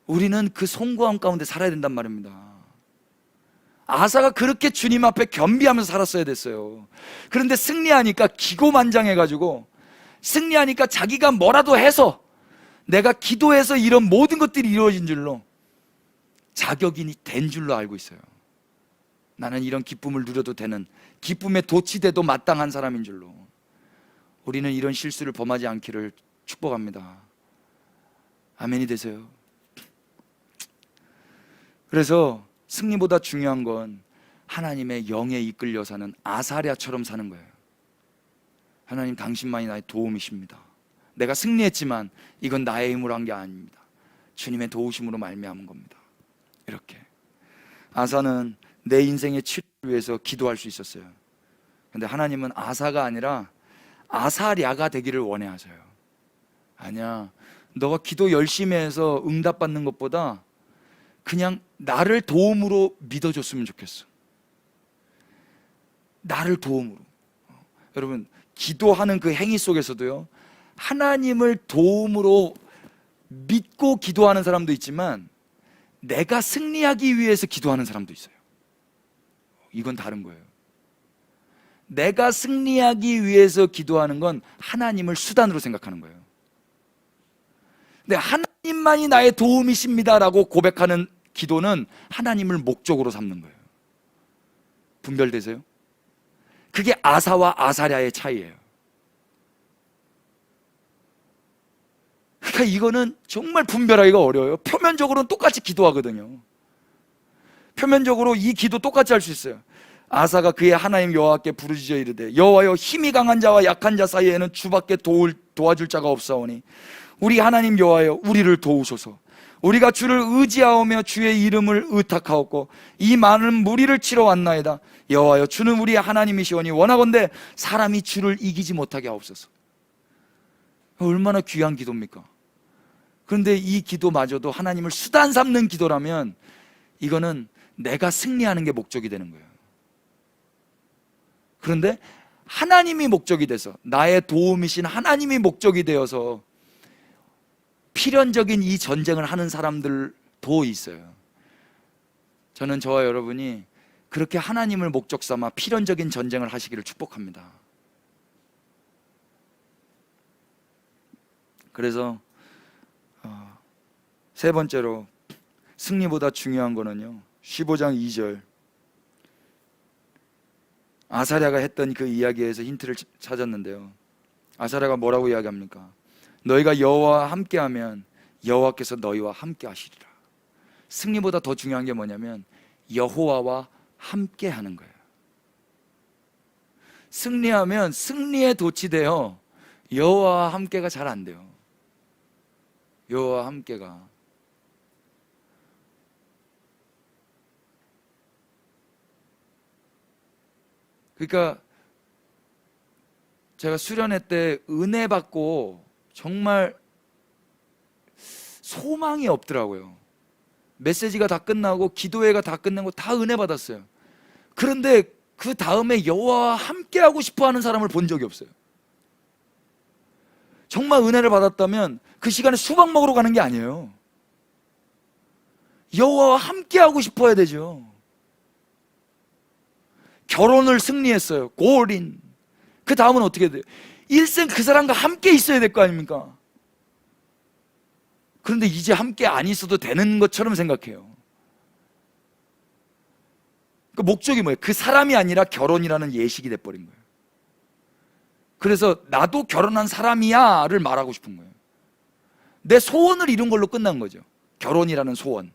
우리는 그 송구함 가운데 살아야 된단 말입니다. 아사가 그렇게 주님 앞에 겸비하면서 살았어야 됐어요. 그런데 승리하니까 기고만장해가지고, 승리하니까 자기가 뭐라도 해서 내가 기도해서 이런 모든 것들이 이루어진 줄로 자격인이 된 줄로 알고 있어요. 나는 이런 기쁨을 누려도 되는, 기쁨에 도취돼도 마땅한 사람인 줄로. 우리는 이런 실수를 범하지 않기를 축복합니다. 아멘이 되세요. 그래서 승리보다 중요한 건 하나님의 영에 이끌려 사는 아사랴처럼 사는 거예요. 하나님, 당신만이 나의 도움이십니다. 내가 승리했지만 이건 나의 힘으로 한 게 아닙니다. 주님의 도우심으로 말미암은 겁니다. 이렇게 아사는 내 인생의 치료를 위해서 기도할 수 있었어요. 근데 하나님은 아사가 아니라 아사랴가 되기를 원해 하셔요. 아니야, 너가 기도 열심히 해서 응답받는 것보다 그냥 나를 도움으로 믿어줬으면 좋겠어. 나를 도움으로. 여러분, 기도하는 그 행위 속에서도요, 하나님을 도움으로 믿고 기도하는 사람도 있지만 내가 승리하기 위해서 기도하는 사람도 있어요. 이건 다른 거예요. 내가 승리하기 위해서 기도하는 건 하나님을 수단으로 생각하는 거예요. 근데 하나님만이 나의 도움이십니다라고 고백하는 기도는 하나님을 목적으로 삼는 거예요. 분별되세요? 그게 아사와 아사랴의 차이예요. 그러니까 이거는 정말 분별하기가 어려워요. 표면적으로는 똑같이 기도하거든요. 표면적으로 이 기도 똑같이 할 수 있어요. 아사가 그의 하나님 여호와께 부르짖어 이르되, 여호와여, 힘이 강한 자와 약한 자 사이에는 주밖에 도와줄 자가 없사오니 우리 하나님 여호와여, 우리를 도우소서. 우리가 주를 의지하오며 주의 이름을 의탁하옵고 이 많은 무리를 치러 왔나이다. 여호와여, 주는 우리의 하나님이시오니 원하건대 사람이 주를 이기지 못하게 하옵소서. 얼마나 귀한 기도입니까? 그런데 이 기도마저도 하나님을 수단 삼는 기도라면 이거는 내가 승리하는 게 목적이 되는 거예요. 그런데 하나님이 목적이 돼서, 나의 도움이신 하나님이 목적이 되어서 필연적인 이 전쟁을 하는 사람들도 있어요. 저는 저와 여러분이 그렇게 하나님을 목적 삼아 필연적인 전쟁을 하시기를 축복합니다. 그래서 세 번째로 승리보다 중요한 거는요, 15장 2절 아사랴가 했던 그 이야기에서 힌트를 찾았는데요. 아사랴가 뭐라고 이야기합니까? 너희가 여호와와 함께하면 여호와께서 너희와 함께하시리라. 승리보다 더 중요한 게 뭐냐면 여호와와 함께하는 거예요. 승리하면 승리에 도취되어 여호와와 함께가 잘 안 돼요. 여호와와 함께가. 그러니까 제가 수련회 때 은혜 받고 정말 소망이 없더라고요. 메시지가 다 끝나고 기도회가 다 끝나고 다 은혜 받았어요. 그런데 그 다음에 여호와와 함께하고 싶어하는 사람을 본 적이 없어요. 정말 은혜를 받았다면 그 시간에 수박 먹으러 가는 게 아니에요. 여호와와 함께하고 싶어야 되죠. 결혼을 승리했어요. 골인. 그 다음은 어떻게 돼요? 일생 그 사람과 함께 있어야 될 거 아닙니까? 그런데 이제 함께 안 있어도 되는 것처럼 생각해요. 그 목적이 뭐예요? 그 사람이 아니라 결혼이라는 예식이 돼버린 거예요. 그래서 나도 결혼한 사람이야를 말하고 싶은 거예요. 내 소원을 이룬 걸로 끝난 거죠. 결혼이라는 소원.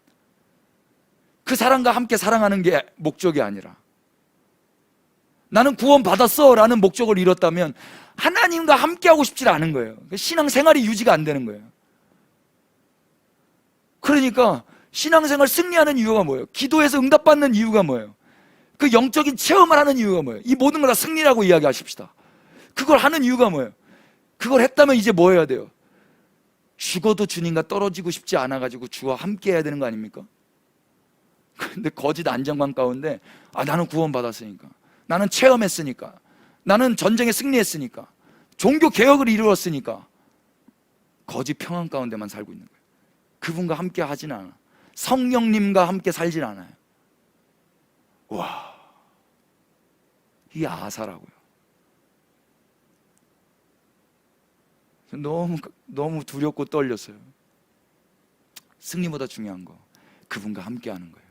그 사람과 함께 사랑하는 게 목적이 아니라 나는 구원 받았어 라는 목적을 이뤘다면 하나님과 함께하고 싶지 않은 거예요. 신앙생활이 유지가 안 되는 거예요. 그러니까 신앙생활 승리하는 이유가 뭐예요? 기도해서 응답받는 이유가 뭐예요? 그 영적인 체험을 하는 이유가 뭐예요? 이 모든 걸 다 승리라고 이야기하십시다. 그걸 하는 이유가 뭐예요? 그걸 했다면 이제 뭐 해야 돼요? 죽어도 주님과 떨어지고 싶지 않아가지고 주와 함께 해야 되는 거 아닙니까? 근데 거짓 안정감 가운데 나는 구원받았으니까, 나는 체험했으니까, 나는 전쟁에 승리했으니까, 종교 개혁을 이루었으니까 거짓 평안 가운데만 살고 있는 거예요. 그분과 함께 하진 않아. 성령님과 함께 살진 않아요. 와, 이게 아사라고요. 너무 두렵고 떨렸어요. 승리보다 중요한 거 그분과 함께 하는 거예요.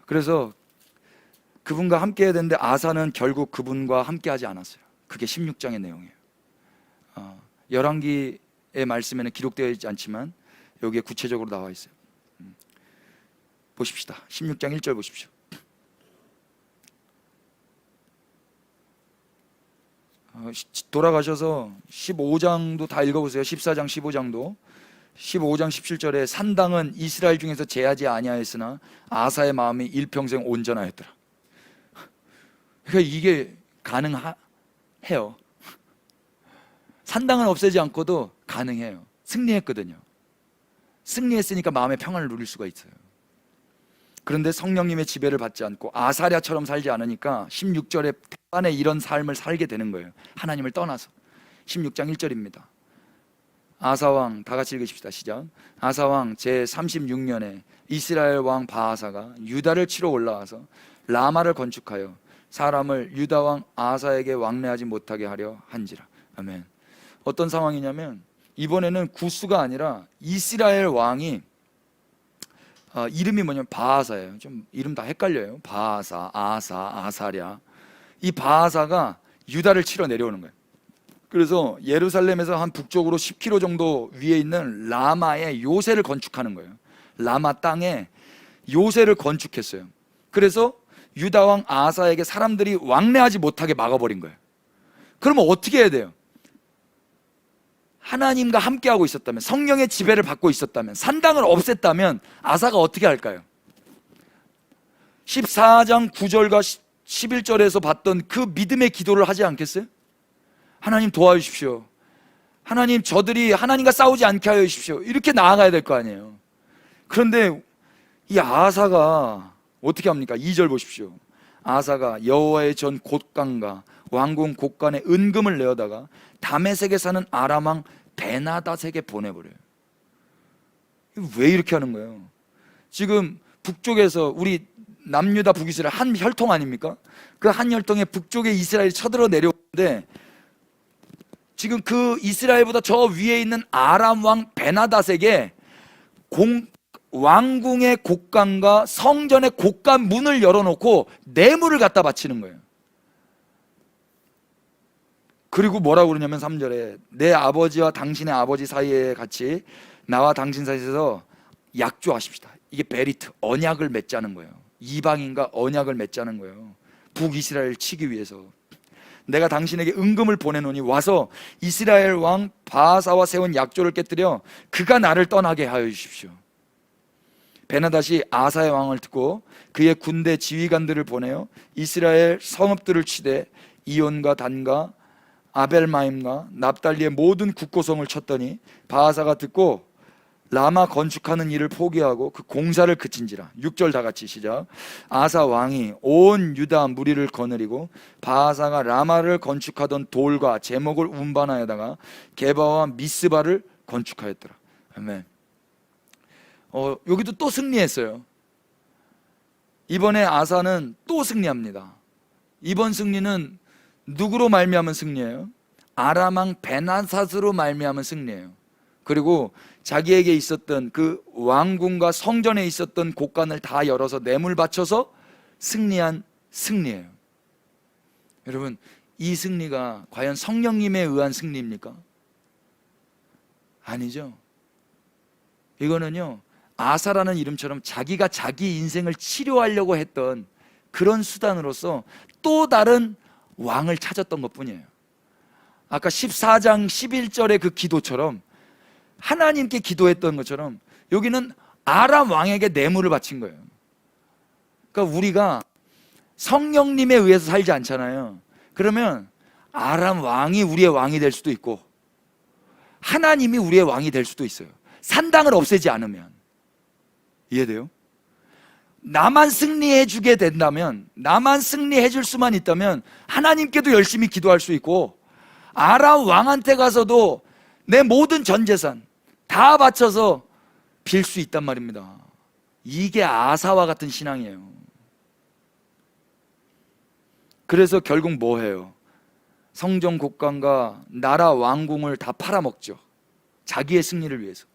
그래서 그분과 함께 해야 되는데 아사는 결국 그분과 함께 하지 않았어요. 그게 16장의 내용이에요. 열왕기의 말씀에는 기록되어 있지 않지만 여기에 구체적으로 나와 있어요. 보십시다. 16장 1절 보십시오. 돌아가셔서 15장도 다 읽어보세요. 14장 15장도. 15장 17절에 산당은 이스라엘 중에서 제하지 아니하였으나 아사의 마음이 일평생 온전하였더라. 그러니까 이게 가능해요. 산당은 없애지 않고도 가능해요. 승리했거든요. 승리했으니까 마음의 평안을 누릴 수가 있어요. 그런데 성령님의 지배를 받지 않고 아사랴처럼 살지 않으니까 16절에 태반에 이런 삶을 살게 되는 거예요. 하나님을 떠나서. 16장 1절입니다. 아사왕, 다 같이 읽으십시다. 시작. 아사왕 제36년에 이스라엘 왕 바하사가 유다를 치러 올라와서 라마를 건축하여 사람을 유다왕 아사에게 왕래하지 못하게 하려 한지라. 아멘. 어떤 상황이냐면 이번에는 구스가 아니라 이스라엘 왕이 이름이 뭐냐면 바하사예요. 좀 이름 다 헷갈려요. 바하사, 아사, 아사랴. 이 바하사가 유다를 치러 내려오는 거예요. 그래서 예루살렘에서 한 북쪽으로 10km 정도 위에 있는 라마에 요새를 건축하는 거예요. 라마 땅에 요새를 건축했어요. 그래서 유다 왕 아사에게 사람들이 왕래하지 못하게 막아버린 거예요. 그러면 어떻게 해야 돼요? 하나님과 함께하고 있었다면, 성령의 지배를 받고 있었다면, 산당을 없앴다면 아사가 어떻게 할까요? 14장 9절과 11절에서 봤던 그 믿음의 기도를 하지 않겠어요? 하나님 도와주십시오. 하나님, 저들이 하나님과 싸우지 않게 하여 주십시오. 이렇게 나아가야 될 거 아니에요. 그런데 이 아사가 어떻게 합니까? 2절 보십시오. 아사가 여호와의 전 곳간과 왕궁 곳간에 은금을 내어다가 다메섹에 사는 아람 왕 베나닷에게 보내버려요. 왜 이렇게 하는 거예요? 지금 북쪽에서 우리 남유다 북이스라엘 한 혈통 아닙니까? 그 한 혈통의 북쪽에 이스라엘이 쳐들어 내려오는데, 지금 그 이스라엘보다 저 위에 있는 아람 왕 베나닷에게 왕궁의 곳간과 성전의 곳간 문을 열어놓고 뇌물을 갖다 바치는 거예요. 그리고 뭐라고 그러냐면 3절에 내 아버지와 당신의 아버지 사이에 같이 나와 당신 사이에서 약조하십시다. 이게 베리트, 언약을 맺자는 거예요. 이방인과 언약을 맺자는 거예요. 북이스라엘을 치기 위해서. 내가 당신에게 은금을 보내노니 와서 이스라엘 왕 바하사와 세운 약조를 깨뜨려 그가 나를 떠나게 하여 주십시오. 베나닷이 아사의 왕을 듣고 그의 군대 지휘관들을 보내어 이스라엘 성읍들을 치되 이온과 단과 아벨마임과 납달리의 모든 국고성을 쳤더니 바하사가 듣고 라마 건축하는 일을 포기하고 그 공사를 그친지라. 6절 다 같이 시작. 아사 왕이 온 유다 무리를 거느리고 바하사가 라마를 건축하던 돌과 제목을 운반하여다가 게바와 미스바를 건축하였더라. 아멘. 여기도 또 승리했어요. 이번에 아사는 또 승리합니다. 이번 승리는 누구로 말미암은 승리예요? 아람 왕 베나닷으로 말미암은 승리예요. 그리고 자기에게 있었던 그 왕궁과 성전에 있었던 곳간을 다 열어서 뇌물 바쳐서 승리한 승리예요. 여러분, 이 승리가 과연 성령님에 의한 승리입니까? 아니죠. 이거는요, 아사라는 이름처럼 자기가 자기 인생을 치료하려고 했던 그런 수단으로서 또 다른 왕을 찾았던 것뿐이에요. 아까 14장 11절의 그 기도처럼, 하나님께 기도했던 것처럼 여기는 아람 왕에게 뇌물을 바친 거예요. 그러니까 우리가 성령님에 의해서 살지 않잖아요. 그러면 아람 왕이 우리의 왕이 될 수도 있고 하나님이 우리의 왕이 될 수도 있어요. 산당을 없애지 않으면. 이해돼요? 나만 승리해 주게 된다면, 나만 승리해 줄 수만 있다면 하나님께도 열심히 기도할 수 있고, 아람 왕한테 가서도 내 모든 전 재산 다 바쳐서 빌 수 있단 말입니다. 이게 아사와 같은 신앙이에요. 그래서 결국 뭐 해요? 성전 곳간과 나라 왕궁을 다 팔아먹죠. 자기의 승리를 위해서.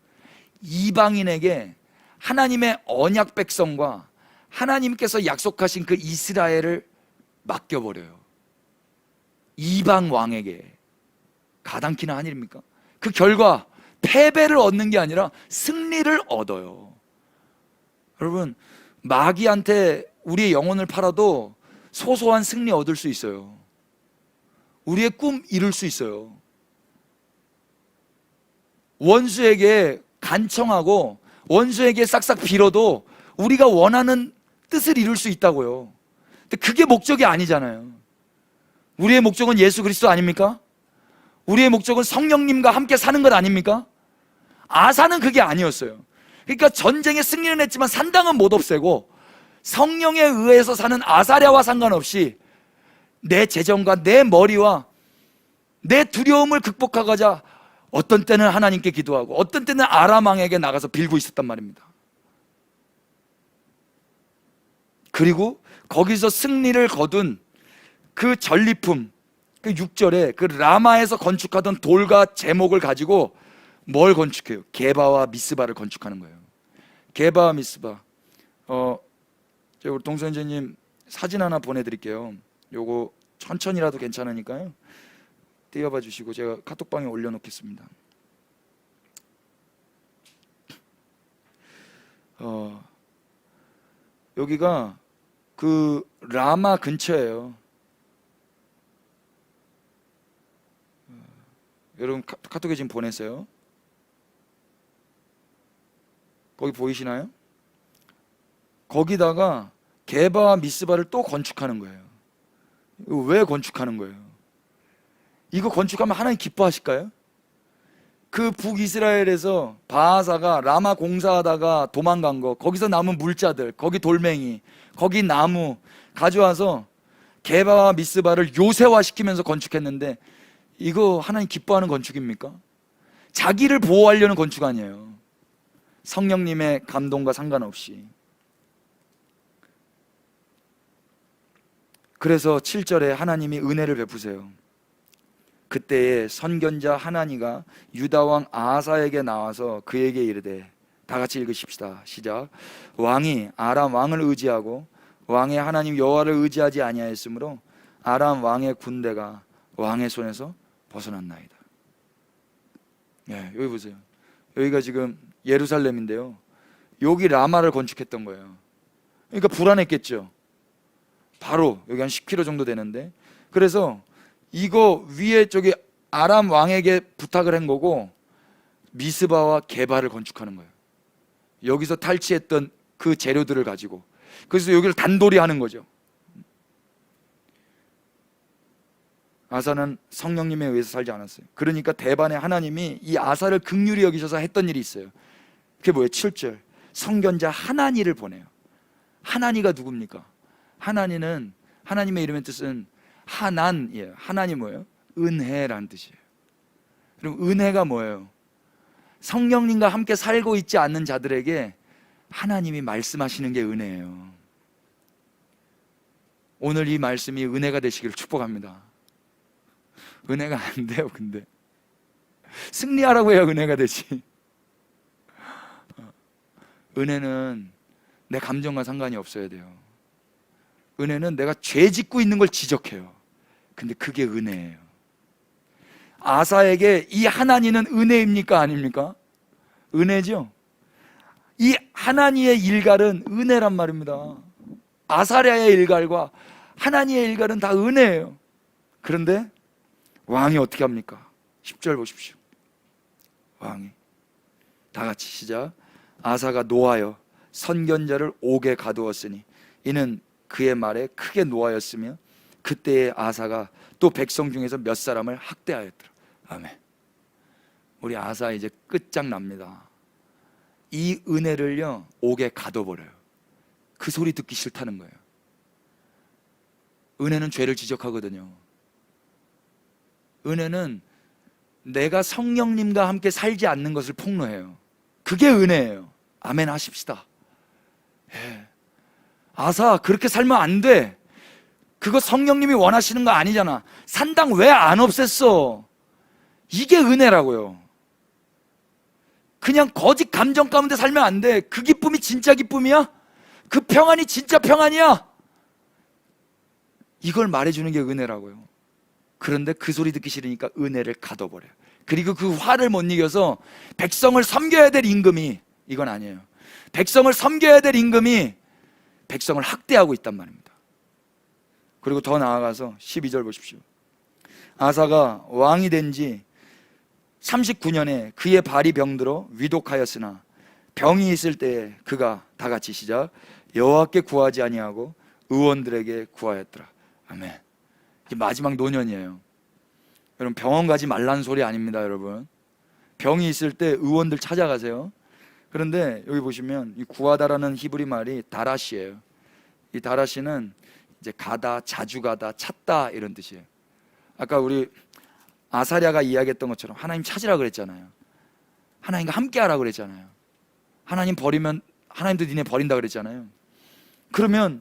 이방인에게 하나님의 언약 백성과 하나님께서 약속하신 그 이스라엘을 맡겨버려요. 이방 왕에게. 가당키나 한 일입니까? 그 결과 패배를 얻는 게 아니라 승리를 얻어요. 여러분, 마귀한테 우리의 영혼을 팔아도 소소한 승리 얻을 수 있어요. 우리의 꿈 이룰 수 있어요. 원수에게 간청하고 원수에게 싹싹 빌어도 우리가 원하는 뜻을 이룰 수 있다고요. 근데 그게 목적이 아니잖아요. 우리의 목적은 예수 그리스도 아닙니까? 우리의 목적은 성령님과 함께 사는 것 아닙니까? 아사는 그게 아니었어요. 그러니까 전쟁에 승리는 했지만 산당은 못 없애고 성령에 의해서 사는 아사랴와 상관없이 내 재정과 내 머리와 내 두려움을 극복하고자 어떤 때는 하나님께 기도하고 어떤 때는 아람 왕에게 나가서 빌고 있었단 말입니다. 그리고 거기서 승리를 거둔 그 전리품, 그 6절에 그 라마에서 건축하던 돌과 제목을 가지고 뭘 건축해요? 게바와 미스바를 건축하는 거예요. 게바와 미스바. 제가 우리 동선생님 사진 하나 보내드릴게요. 요거 천천히라도 괜찮으니까요. 띄워봐 주시고 제가 카톡방에 올려놓겠습니다. 여기가 그 라마 근처예요. 여러분 카톡에 지금 보냈어요. 거기 보이시나요? 거기다가 게바와 미스바를 또 건축하는 거예요. 이거 왜 건축하는 거예요? 이거 건축하면 하나님 기뻐하실까요? 그 북이스라엘에서 바하사가 라마 공사하다가 도망간 거, 거기서 남은 물자들, 거기 돌멩이, 거기 나무 가져와서 게바와 미스바를 요새화시키면서 건축했는데, 이거 하나님 기뻐하는 건축입니까? 자기를 보호하려는 건축 아니에요. 성령님의 감동과 상관없이. 그래서 7절에 하나님이 은혜를 베푸세요. 그때에 선견자 하나니가 유다 왕 아하사에게 나와서 그에게 이르되, 다 같이 읽으십시다. 시작. 왕이 아람 왕을 의지하고 왕의 하나님 여호와를 의지하지 아니하였으므로 아람 왕의 군대가 왕의 손에서 벗어났나이다. 네, 여기 보세요. 여기가 지금 예루살렘인데요, 여기 라마를 건축했던 거예요. 그러니까 불안했겠죠. 바로 여기 한 10km 정도 되는데, 그래서 이거 위에 저기 아람 왕에게 부탁을 한 거고, 미스바와 게바를 건축하는 거예요. 여기서 탈취했던 그 재료들을 가지고. 그래서 여기를 단돌이 하는 거죠. 아사는 성령님에 의해서 살지 않았어요. 그러니까 대반의 하나님이 이 아사를 긍휼히 여기셔서 했던 일이 있어요. 그게 뭐예요? 7절 성견자 하나니를 보내요. 하나니가 누굽니까? 하나니는, 하나님의 이름의 뜻은 하난이에요. 하나니 뭐예요? 은혜라는 뜻이에요. 그럼 은혜가 뭐예요? 성령님과 함께 살고 있지 않는 자들에게 하나님이 말씀하시는 게 은혜예요. 오늘 이 말씀이 은혜가 되시기를 축복합니다. 은혜가 안 돼요. 근데 승리하라고 해야 은혜가 되지. 은혜는 내 감정과 상관이 없어야 돼요. 은혜는 내가 죄 짓고 있는 걸 지적해요. 근데 그게 은혜예요. 아사에게 이 하나니는 은혜입니까? 아닙니까? 은혜죠. 이 하나니의 일갈은 은혜란 말입니다. 아사랴의 일갈과 하나니의 일갈은 다 은혜예요. 그런데 왕이 어떻게 합니까? 10절 보십시오. 왕이 다 같이 시작. 아사가 노하여 선견자를 옥에 가두었으니 이는 그의 말에 크게 노하였으며 그때의 아사가 또 백성 중에서 몇 사람을 학대하였더라. 아멘. 우리 아사 이제 끝장납니다. 이 은혜를요 옥에 가둬버려요. 그 소리 듣기 싫다는 거예요. 은혜는 죄를 지적하거든요. 은혜는 내가 성령님과 함께 살지 않는 것을 폭로해요. 그게 은혜예요. 아멘 하십시다. 예. 아사 그렇게 살면 안 돼. 그거 성령님이 원하시는 거 아니잖아. 산당 왜 안 없앴어? 이게 은혜라고요. 그냥 거짓 감정 가운데 살면 안 돼. 그 기쁨이 진짜 기쁨이야? 그 평안이 진짜 평안이야? 이걸 말해주는 게 은혜라고요. 그런데 그 소리 듣기 싫으니까 은혜를 가둬버려요. 그리고 그 화를 못 이겨서 백성을 섬겨야 될 임금이, 이건 아니에요, 백성을 섬겨야 될 임금이 백성을 학대하고 있단 말입니다. 그리고 더 나아가서 12절 보십시오. 아사가 왕이 된 지 39년에 그의 발이 병들어 위독하였으나 병이 있을 때에 그가, 다 같이 시작, 여호와께 구하지 아니하고 의원들에게 구하였더라. 아멘. 이제 마지막 노년이에요. 여러분 병원 가지 말라는 소리 아닙니다. 여러분 병이 있을 때 의원들 찾아가세요. 그런데 여기 보시면 이 구하다라는 히브리 말이 다라시예요. 이 다라시는 이제 가다, 자주 가다, 찾다 이런 뜻이에요. 아까 우리 아사랴가 이야기했던 것처럼 하나님 찾으라 그랬잖아요. 하나님과 함께 하라 그랬잖아요. 하나님 버리면 하나님도 니네 버린다 그랬잖아요. 그러면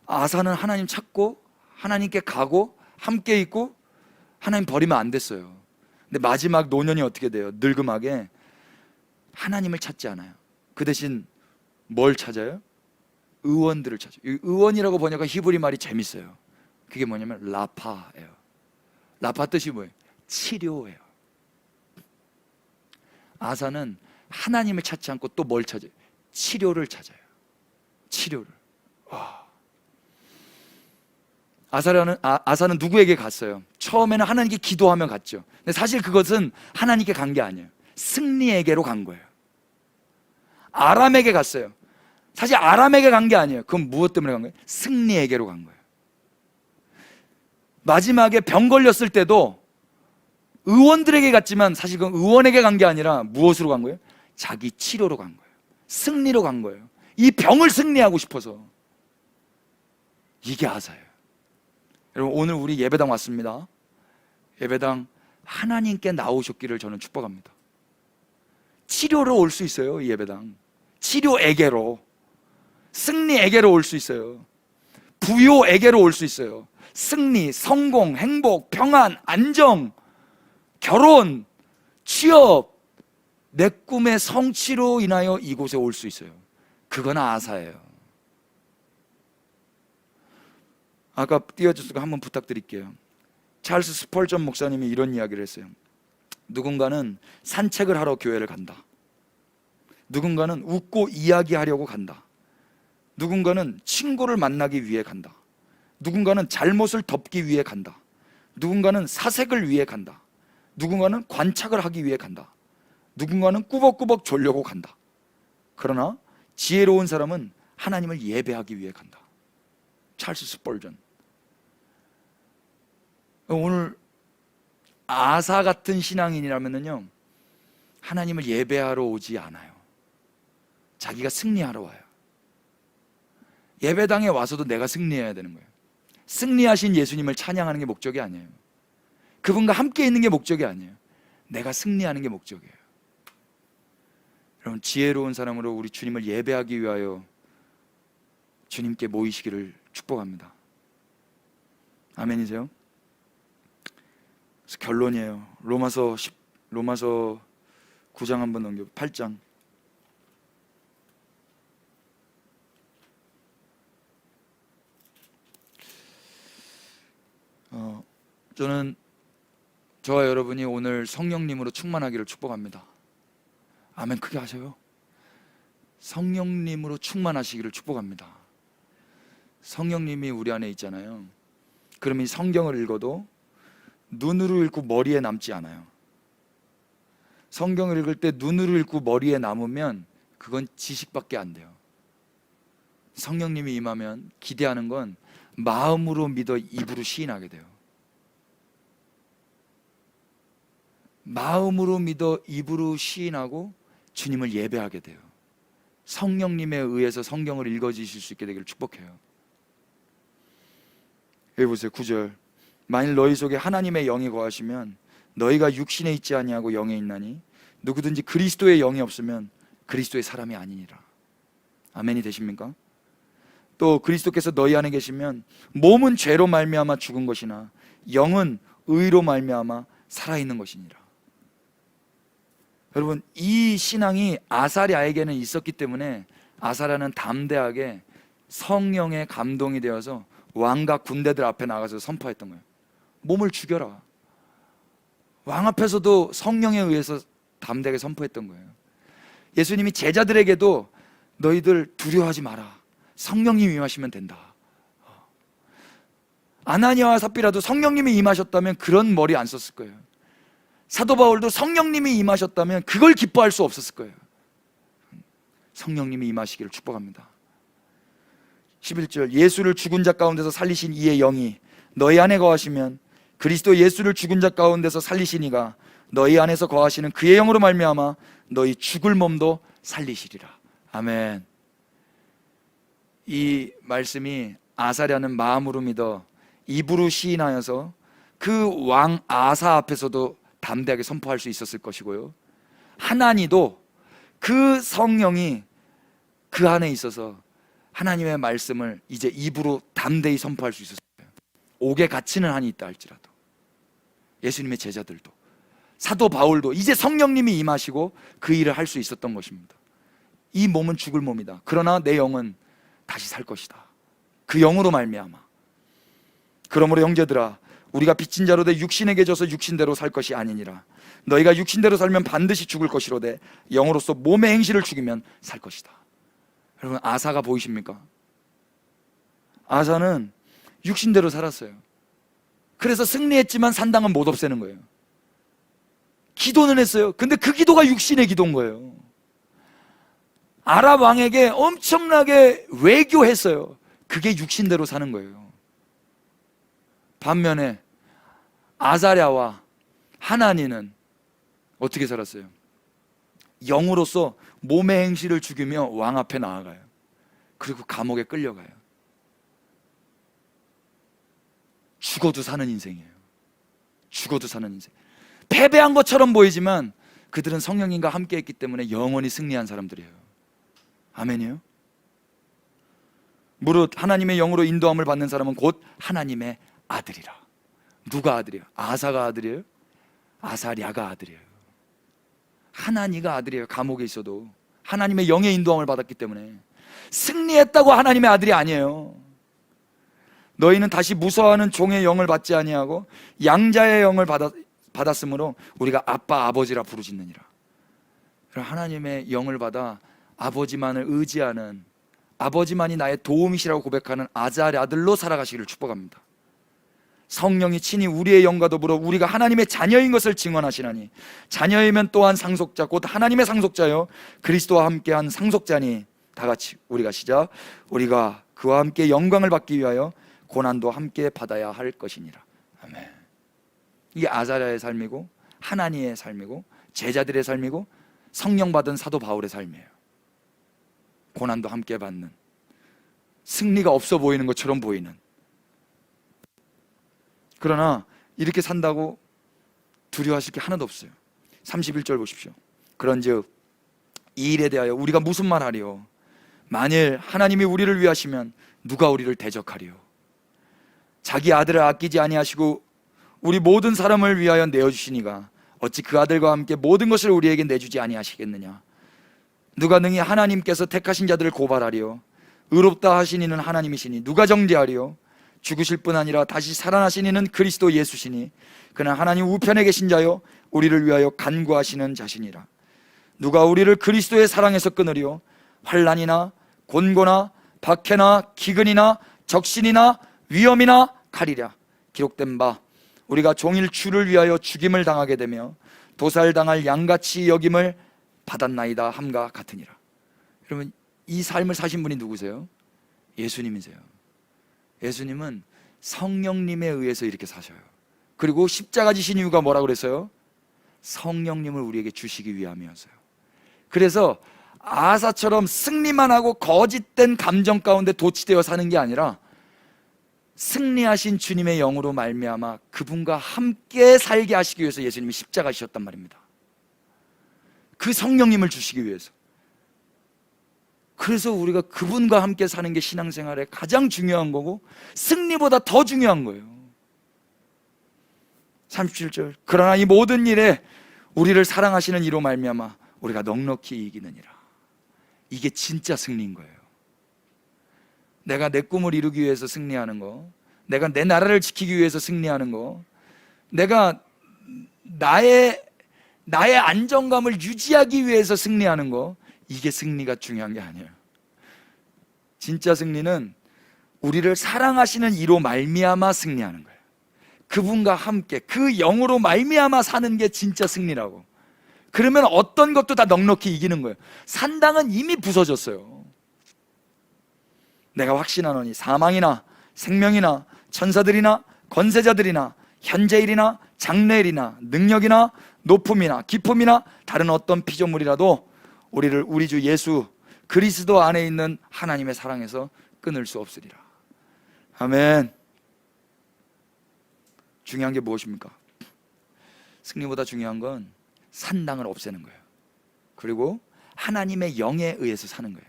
아사는 하나님 찾고 하나님께 가고 함께 있고 하나님 버리면 안 됐어요. 근데 마지막 노년이 어떻게 돼요? 늙음하게 하나님을 찾지 않아요. 그 대신 뭘 찾아요? 의원들을 찾아요. 의원이라고 번역한 히브리 말이 재밌어요. 그게 뭐냐면 라파예요. 라파 뜻이 뭐예요? 치료예요. 아사는 하나님을 찾지 않고 또 뭘 찾아요? 치료를 찾아요. 치료를. 와. 아사는 누구에게 갔어요? 처음에는 하나님께 기도하며 갔죠. 근데 사실 그것은 하나님께 간 게 아니에요. 승리에게로 간 거예요. 아람에게 갔어요. 사실 아람에게 간 게 아니에요. 그건 무엇 때문에 간 거예요? 승리에게로 간 거예요. 마지막에 병 걸렸을 때도 의원들에게 갔지만 사실 그건 의원에게 간 게 아니라 무엇으로 간 거예요? 자기 치료로 간 거예요. 승리로 간 거예요. 이 병을 승리하고 싶어서. 이게 아사예요. 여러분, 오늘 우리 예배당 왔습니다. 예배당 하나님께 나오셨기를 저는 축복합니다. 치료로 올 수 있어요. 이 예배당 치료에게로, 승리에게로 올 수 있어요. 부요에게로 올 수 있어요. 승리, 성공, 행복, 평안, 안정, 결혼, 취업, 내 꿈의 성취로 인하여 이곳에 올 수 있어요. 그건 아사예요. 아까 띄워주시고 한번 부탁드릴게요. 찰스 스펄전 목사님이 이런 이야기를 했어요. 누군가는 산책을 하러 교회를 간다. 누군가는 웃고 이야기하려고 간다. 누군가는 친구를 만나기 위해 간다. 누군가는 잘못을 덮기 위해 간다. 누군가는 사색을 위해 간다. 누군가는 관찰을 하기 위해 간다. 누군가는 꾸벅꾸벅 졸려고 간다. 그러나 지혜로운 사람은 하나님을 예배하기 위해 간다. 찰스 스펄전. 오늘 아사 같은 신앙인이라면요, 하나님을 예배하러 오지 않아요. 자기가 승리하러 와요. 예배당에 와서도 내가 승리해야 되는 거예요. 승리하신 예수님을 찬양하는 게 목적이 아니에요. 그분과 함께 있는 게 목적이 아니에요. 내가 승리하는 게 목적이에요. 여러분, 지혜로운 사람으로 우리 주님을 예배하기 위하여 주님께 모이시기를 축복합니다. 아멘이세요? 그래서 결론이에요. 로마서 9장 한번 넘겨. 8장. 저는 저와 여러분이 오늘 성령님으로 충만하기를 축복합니다. 아멘. 크게 하세요. 성령님으로 충만하시기를 축복합니다. 성령님이 우리 안에 있잖아요. 그럼 이 성경을 읽어도 눈으로 읽고 머리에 남지 않아요. 성경을 읽을 때 눈으로 읽고 머리에 남으면 그건 지식밖에 안 돼요. 성령님이 임하면 기대하는 건 마음으로 믿어 입으로 시인하게 돼요. 마음으로 믿어 입으로 시인하고 주님을 예배하게 돼요. 성령님에 의해서 성경을 읽어지실 수 있게 되기를 축복해요. 여기 보세요. 9절. 만일 너희 속에 하나님의 영이 거하시면 너희가 육신에 있지 아니하고 영에 있나니 누구든지 그리스도의 영이 없으면 그리스도의 사람이 아니니라. 아멘이 되십니까? 또 그리스도께서 너희 안에 계시면 몸은 죄로 말미암아 죽은 것이나 영은 의로 말미암아 살아있는 것이니라. 여러분, 이 신앙이 아사랴에게는 있었기 때문에 아사랴는 담대하게 성령의 감동이 되어서 왕과 군대들 앞에 나가서 선포했던 거예요. 몸을 죽여라. 왕 앞에서도 성령에 의해서 담대하게 선포했던 거예요. 예수님이 제자들에게도 너희들 두려워하지 마라. 성령님이 임하시면 된다. 아나니아와 삽비라도 성령님이 임하셨다면 그런 머리 안 썼을 거예요. 사도 바울도 성령님이 임하셨다면 그걸 기뻐할 수 없었을 거예요. 성령님이 임하시기를 축복합니다. 11절. 예수를 죽은 자 가운데서 살리신 이의 영이 너희 안에 거하시면 그리스도 예수를 죽은 자 가운데서 살리신 이가 너희 안에서 거하시는 그의 영으로 말미암아 너희 죽을 몸도 살리시리라. 아멘. 이 말씀이 아사랴는 마음으로 믿어 입으로 시인하여서 그 왕 아사 앞에서도 담대하게 선포할 수 있었을 것이고요, 하나니도 그 성령이 그 안에 있어서 하나님의 말씀을 이제 입으로 담대히 선포할 수 있었어요. 옥에 갇히는 한이 있다 할지라도. 예수님의 제자들도, 사도 바울도 이제 성령님이 임하시고 그 일을 할 수 있었던 것입니다. 이 몸은 죽을 몸이다. 그러나 내 영은 다시 살 것이다. 그 영으로 말미암아. 그러므로 형제들아, 우리가 빚진 자로 돼 육신에게 져서 육신대로 살 것이 아니니라. 너희가 육신대로 살면 반드시 죽을 것이로되 영으로서 몸의 행실을 죽이면 살 것이다. 여러분, 아사가 보이십니까? 아사는 육신대로 살았어요. 그래서 승리했지만 산당은 못 없애는 거예요. 기도는 했어요. 근데 그 기도가 육신의 기도인 거예요. 아랍 왕에게 엄청나게 외교했어요. 그게 육신대로 사는 거예요. 반면에 아사랴와 하나니는 어떻게 살았어요? 영으로서 몸의 행실을 죽이며 왕 앞에 나아가요. 그리고 감옥에 끌려가요. 죽어도 사는 인생이에요. 죽어도 사는 인생. 패배한 것처럼 보이지만 그들은 성령님과 함께 했기 때문에 영원히 승리한 사람들이에요. 아멘이요? 무릇 하나님의 영으로 인도함을 받는 사람은 곧 하나님의 아들이라. 누가 아들이에요? 아사가 아들이에요? 아사랴가 아들이에요. 하나니가 아들이에요. 감옥에 있어도 하나님의 영의 인도함을 받았기 때문에. 승리했다고 하나님의 아들이 아니에요. 너희는 다시 무서워하는 종의 영을 받지 아니하고 양자의 영을 받았으므로 우리가 아빠 아버지라 부르짖느니라. 하나님의 영을 받아 아버지만을 의지하는, 아버지만이 나의 도움이시라고 고백하는 아들로 살아가시기를 축복합니다. 성령이 친히 우리의 영과 더불어 우리가 하나님의 자녀인 것을 증언하시나니 자녀이면 또한 상속자 곧 하나님의 상속자요 그리스도와 함께한 상속자니. 다 같이 우리가 시작. 우리가 그와 함께 영광을 받기 위하여 고난도 함께 받아야 할 것이니라. 아멘. 이게 아사랴의 삶이고 하나니의 삶이고 제자들의 삶이고 성령 받은 사도 바울의 삶이에요. 고난도 함께 받는, 승리가 없어 보이는 것처럼 보이는. 그러나 이렇게 산다고 두려워하실 게 하나도 없어요. 31절 보십시오. 그런즉 이 일에 대하여 우리가 무슨 말 하리요? 만일 하나님이 우리를 위하시면 누가 우리를 대적하리요? 자기 아들을 아끼지 아니하시고 우리 모든 사람을 위하여 내어주시니가 어찌 그 아들과 함께 모든 것을 우리에게 내주지 아니하시겠느냐? 누가 능히 하나님께서 택하신 자들을 고발하리요? 의롭다 하신 이는 하나님이시니 누가 정죄하리요? 죽으실 뿐 아니라 다시 살아나신 이는 그리스도 예수시니 그는 하나님 우편에 계신 자요 우리를 위하여 간구하시는 자시니라. 누가 우리를 그리스도의 사랑에서 끊으리요? 환난이나 곤고나 박해나 기근이나 적신이나 위험이나 칼이랴. 기록된 바 우리가 종일 주를 위하여 죽임을 당하게 되며 도살당할 양같이 여김을 받았나이다 함과 같으니라. 여러분, 이 삶을 사신 분이 누구세요? 예수님이세요. 예수님은 성령님에 의해서 이렇게 사셔요. 그리고 십자가 지신 이유가 뭐라고 그랬어요? 성령님을 우리에게 주시기 위함이었어요. 그래서 아사처럼 승리만 하고 거짓된 감정 가운데 도취되어 사는 게 아니라 승리하신 주님의 영으로 말미암아 그분과 함께 살게 하시기 위해서 예수님이 십자가 지셨단 말입니다. 그 성령님을 주시기 위해서. 그래서 우리가 그분과 함께 사는 게 신앙생활에 가장 중요한 거고 승리보다 더 중요한 거예요. 37절 그러나 이 모든 일에 우리를 사랑하시는 이로 말미암아 우리가 넉넉히 이기느니라. 이게 진짜 승리인 거예요. 내가 내 꿈을 이루기 위해서 승리하는 거, 내가 내 나라를 지키기 위해서 승리하는 거, 내가 나의 안정감을 유지하기 위해서 승리하는 거, 이게 승리가 중요한 게 아니에요. 진짜 승리는 우리를 사랑하시는 이로 말미암아 승리하는 거예요. 그분과 함께 그 영으로 말미암아 사는 게 진짜 승리라고. 그러면 어떤 것도 다 넉넉히 이기는 거예요. 산당은 이미 부서졌어요. 내가 확신하노니 사망이나 생명이나 천사들이나 권세자들이나 현재일이나 장래일이나 능력이나 높음이나 깊음이나 다른 어떤 피조물이라도 우리를 우리 주 예수 그리스도 안에 있는 하나님의 사랑에서 끊을 수 없으리라. 아멘. 중요한 게 무엇입니까? 승리보다 중요한 건 산당을 없애는 거예요. 그리고 하나님의 영에 의해서 사는 거예요.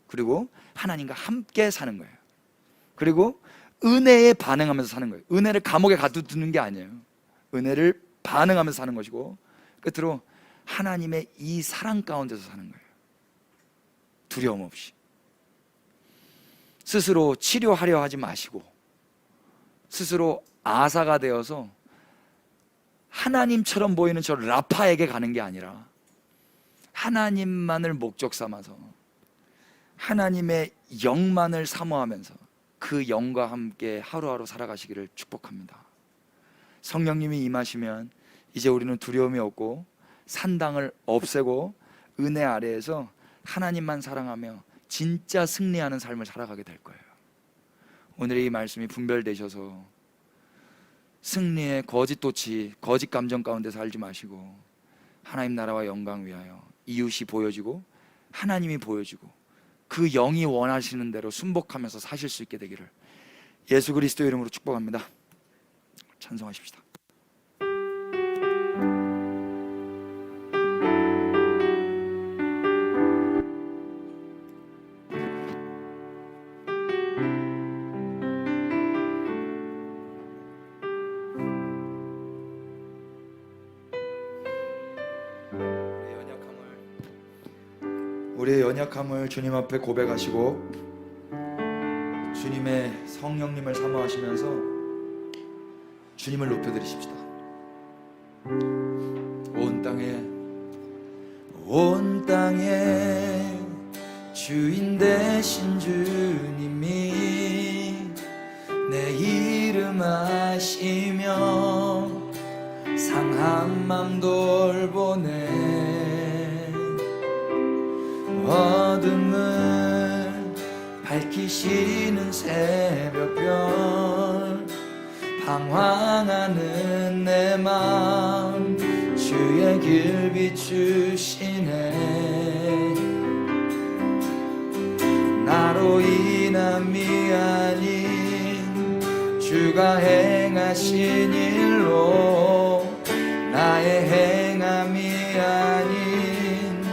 그리고 하나님과 함께 사는 거예요. 그리고 은혜에 반응하면서 사는 거예요. 은혜를 감옥에 가두는 게 아니에요. 은혜를 반응하면서 사는 것이고 끝으로 하나님의 이 사랑 가운데서 사는 거예요. 두려움 없이. 스스로 치료하려 하지 마시고 스스로 아사가 되어서 하나님처럼 보이는 저 라파에게 가는 게 아니라 하나님만을 목적 삼아서 하나님의 영만을 사모하면서 그 영과 함께 하루하루 살아가시기를 축복합니다. 성령님이 임하시면 이제 우리는 두려움이 없고 산당을 없애고 은혜 아래에서 하나님만 사랑하며 진짜 승리하는 삶을 살아가게 될 거예요. 오늘의 이 말씀이 분별되셔서 승리의 거짓도치, 거짓 감정 가운데 살지 마시고 하나님 나라와 영광 위하여 이웃이 보여지고 하나님이 보여지고 그 영이 원하시는 대로 순복하면서 사실 수 있게 되기를 예수 그리스도 이름으로 축복합니다. 찬송하십시다. 우리의 연약함을 주님 앞에 고백하시고 주님의 성령님을 사모하시면서 주님을 높여드리십시다. 온 땅에 주인 되신 주님이 내 이름 아시며 상한 맘 돌보네. 어둠을 밝히시는 새벽별 방황하는 내 마음 주의 길 비추시네. 나로 인함이 아닌 주가 행하신 일로 나의 행함이 아닌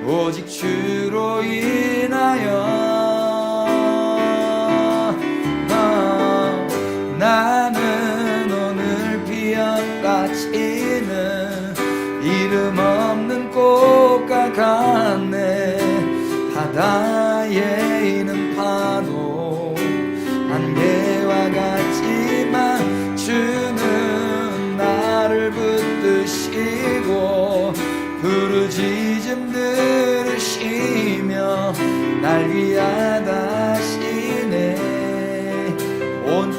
오직 주로 인하여 나는 오늘 피어까지는 이름 없는 꽃과 같네. 바다에 있는 파도 안개와 같지만 주는 나를 붙드시고 부르짖음 들으시며 날 위하다 하시네. 온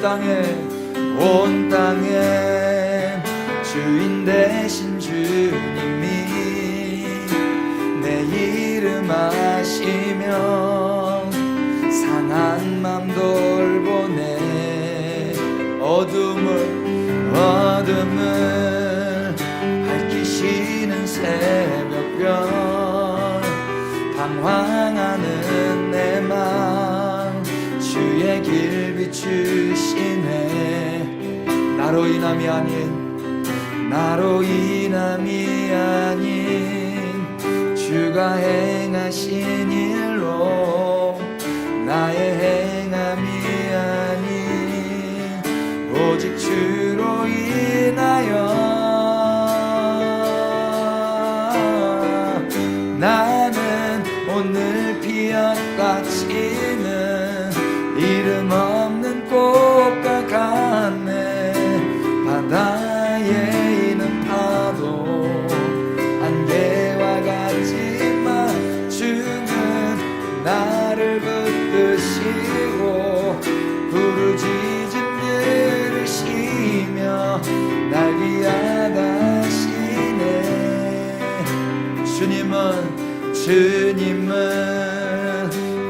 땅에 주인 되신 주님이 내 이름 아시며 상한 맘 돌보네. 어둠을 밝히시는 새벽별 방황하는 내 맘 주의 길 비추시네. 나로 인함이 아닌 주가 행하신 일로 나의 행함이 아닌 오직 주로 인하여 나는 오늘 피어까지는 이름 없는 꽃과 같네. 바다에 있는 파도 안개와 같지만 주는 나를 붙드시고 부르짖음 들으시며 날 위하다 하시네. 주님은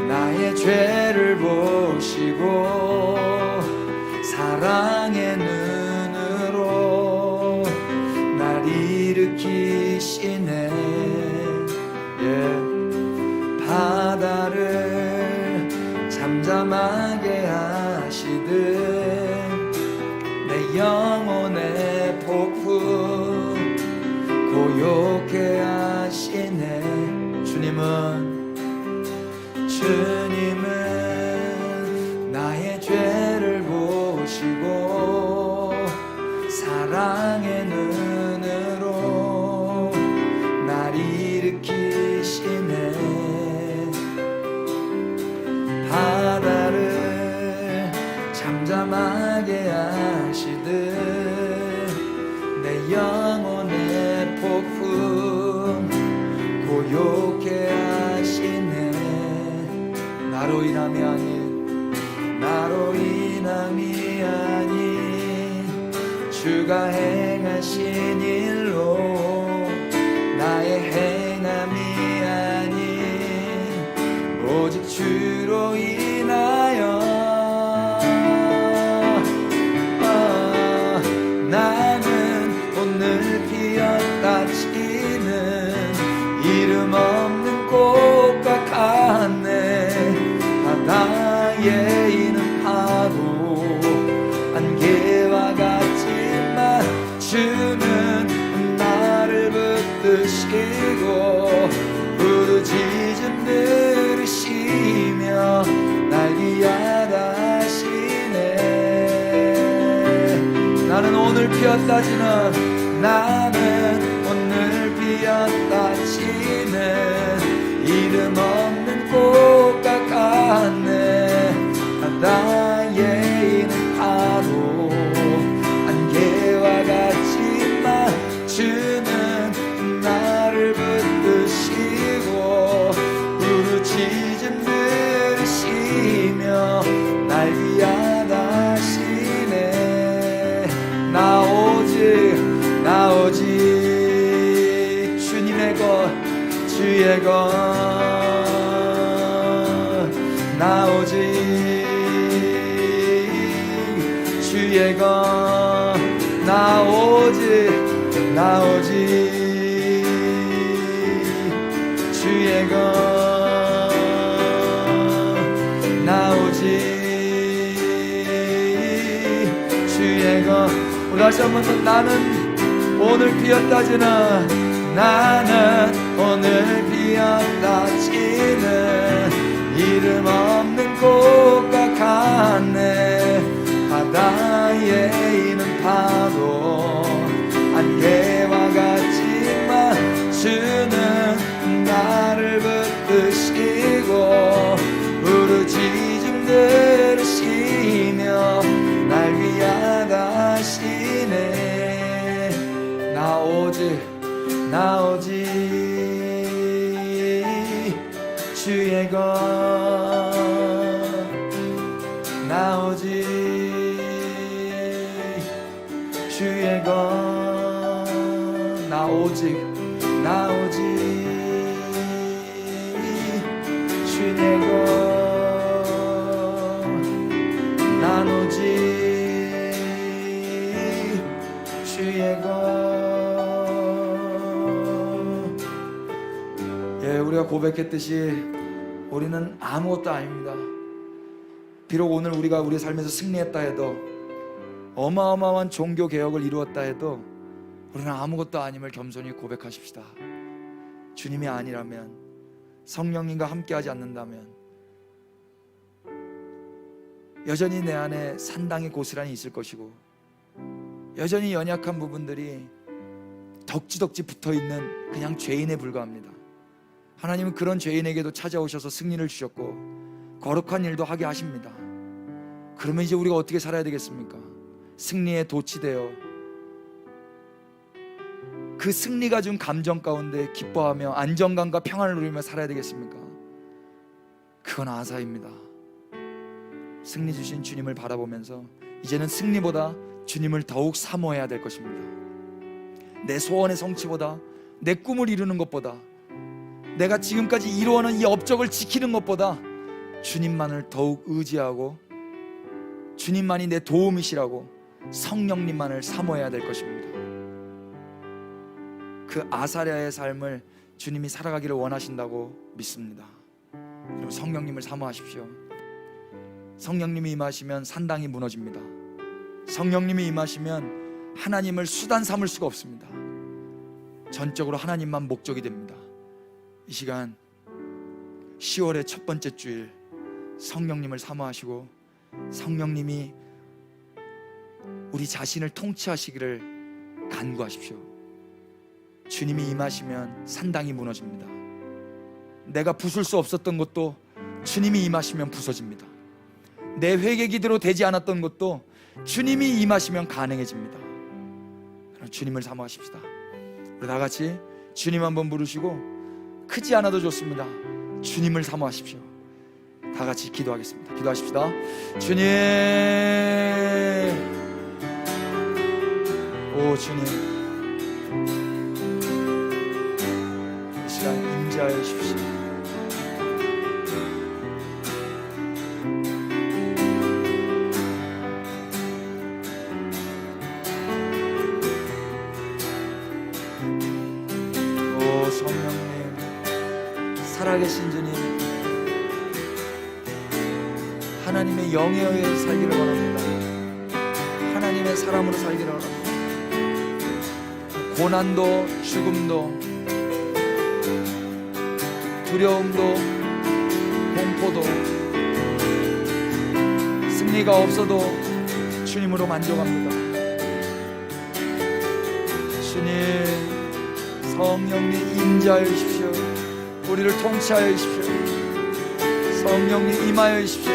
나의 죄를 보시고 사랑의 눈으로 날 일으키시네. 바다를 잠잠하게 하시듯 내 영혼의 폭풍 고요케 하시네. 주님은 나의 죄를 보시고 사랑의 눈으로 날 일으키시네. 바다를 잠잠하게 하시듯 내 영혼의 폭풍 고요케 하시네. 나로 인함이 나로 인함이 아닌 주가 행하신 일로 나의 행함이 아닌 오직 주로 인하여 나는 오늘 피었다 지는 이름 없는 꽃과 같네. 바다에 있는 파도 안개와 같지만 주는 나를 붙드시고 부르짖음 들으시며 날 위하다시네. 나는 오늘 피었다지는 나는 오늘 피었다지는 이름 없는 꽃과 같네. 바다에 있는 파도 안개와 같지만 주는 나를 붙드시고 부르짖음 들으시며 날 위하다시네. 나 오직 주님의 것 주의 것 나 오직 주의 것 나 오직 주의 것 나 오직 주의 것. 다시 한번 나는 오늘 피었다지는 나는 오늘 피었다지는 이름 없는 꽃과 같네. 바다에 있는 파도 안개와 같지만 주는 나를 붙드시고 부르짖음 들으시며 날 위하다시네. 나 오직 주의 것 나 오직 주의 것 나 오직 주의 것 난 오직 주의 것. 예, 우리가 고백했듯이 우리는 아무것도 아닙니다. 비록 오늘 우리가 우리 삶에서 승리했다 해도, 어마어마한 종교 개혁을 이루었다 해도 우리는 아무것도 아님을 겸손히 고백하십시다. 주님이 아니라면, 성령님과 함께하지 않는다면 여전히 내 안에 산당이 고스란히 있을 것이고, 여전히 연약한 부분들이 덕지덕지 붙어있는 그냥 죄인에 불과합니다. 하나님은 그런 죄인에게도 찾아오셔서 승리를 주셨고 거룩한 일도 하게 하십니다. 그러면 이제 우리가 어떻게 살아야 되겠습니까? 승리에 도취되어 그 승리가 준 감정 가운데 기뻐하며 안정감과 평안을 누리며 살아야 되겠습니까? 그건 아사입니다. 승리 주신 주님을 바라보면서 이제는 승리보다 주님을 더욱 사모해야 될 것입니다. 내 소원의 성취보다, 내 꿈을 이루는 것보다, 내가 지금까지 이루어놓은 이 업적을 지키는 것보다 주님만을 더욱 의지하고 주님만이 내 도움이시라고 성령님만을 사모해야 될 것입니다. 그 아사랴의 삶을 주님이 살아가기를 원하신다고 믿습니다. 여러분, 성령님을 사모하십시오. 성령님이 임하시면 산당이 무너집니다. 성령님이 임하시면 하나님을 수단 삼을 수가 없습니다. 전적으로 하나님만 목적이 됩니다. 이 시간 10월의 첫 번째 주일, 성령님을 사모하시고 성령님이 우리 자신을 통치하시기를 간구하십시오. 주님이 임하시면 산당이 무너집니다. 내가 부술 수 없었던 것도 주님이 임하시면 부서집니다. 내 회개기대로 되지 않았던 것도 주님이 임하시면 가능해집니다. 그럼 주님을 사모하십시다. 우리 다 같이 주님 한번 부르시고, 크지 않아도 좋습니다. 주님을 사모하십시오. 다 같이 기도하겠습니다. 기도하십시다. 주님, 오 주님, 이 시간 임재하여 주십시오. 오 성령님, 살아계신 주님, 하나님의 영예에 살기를 원합니다. 하나님의 사람으로 살기를 원합니다. 고난도 죽음도 두려움도 공포도 승리가 없어도 주님으로 만족합니다. 주님, 성령님 임재하여 주십시오. 우리를 통치하여 주십시오. 성령님 임하여 주십시오.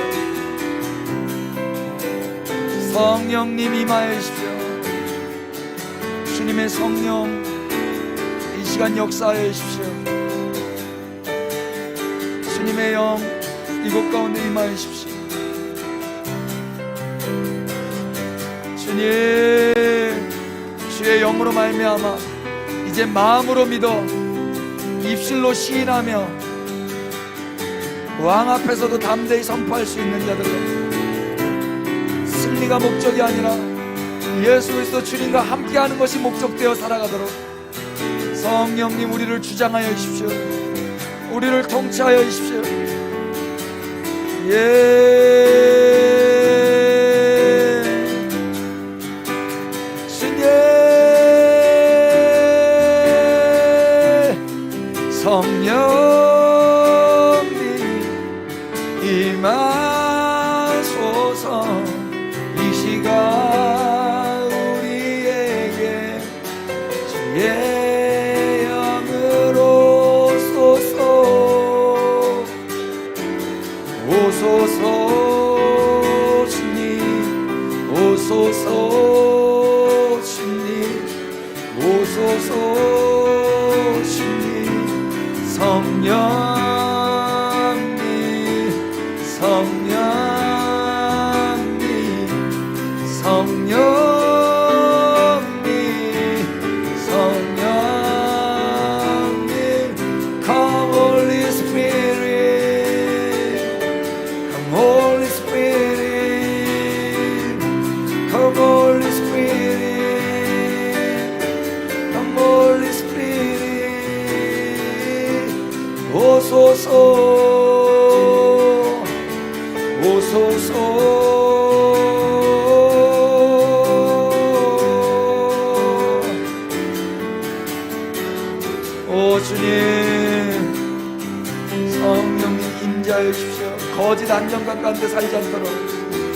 성령님 임하여 주십시오. 주님의 성령 이 시간 역사하여 주십시오. 주님의 영 이곳 가운데 임하여 주십시오. 주님, 주의 영으로 말미암아 이제 마음으로 믿어 입술로 시인하며 왕 앞에서도 담대히 선포할 수 있는 자들로, 승리가 목적이 아니라 예수 그리스도 주님과 함께하는 것이 목적되어 살아가도록 성령님 우리를 주장하여 주십시오. 우리를 통치하여 주십시오. 주님, 성령님 임하소서. 이 시간 우리에게 주의 영으로 오소서. 주님 오소서. 주님 오소서. 주님 성령님 성령님 성령님 Come Holy Spirit, Come Holy Spirit, Come Holy Spirit, Come Holy Spirit. 오소서 오소서. 오 주님, 성령님 임재하여 주십시오. 거짓 안정감 가운데 살지 않도록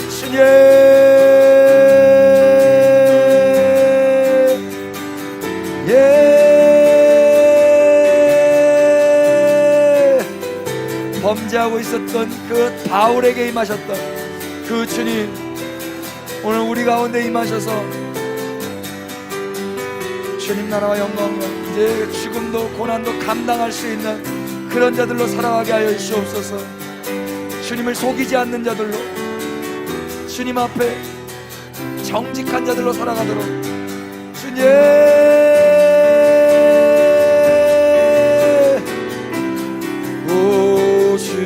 주님, 범죄하고 있었던 그 바울에게 임하셨던 그 주님, 오늘 우리 가운데 임하셔서 주님 나라와 영광과 이제 죽음도 고난도 감당할 수 있는 그런 자들로 살아가게 하여 주시옵소서. 주님을 속이지 않는 자들로, 주님 앞에 정직한 자들로 살아가도록 주님, 오 주의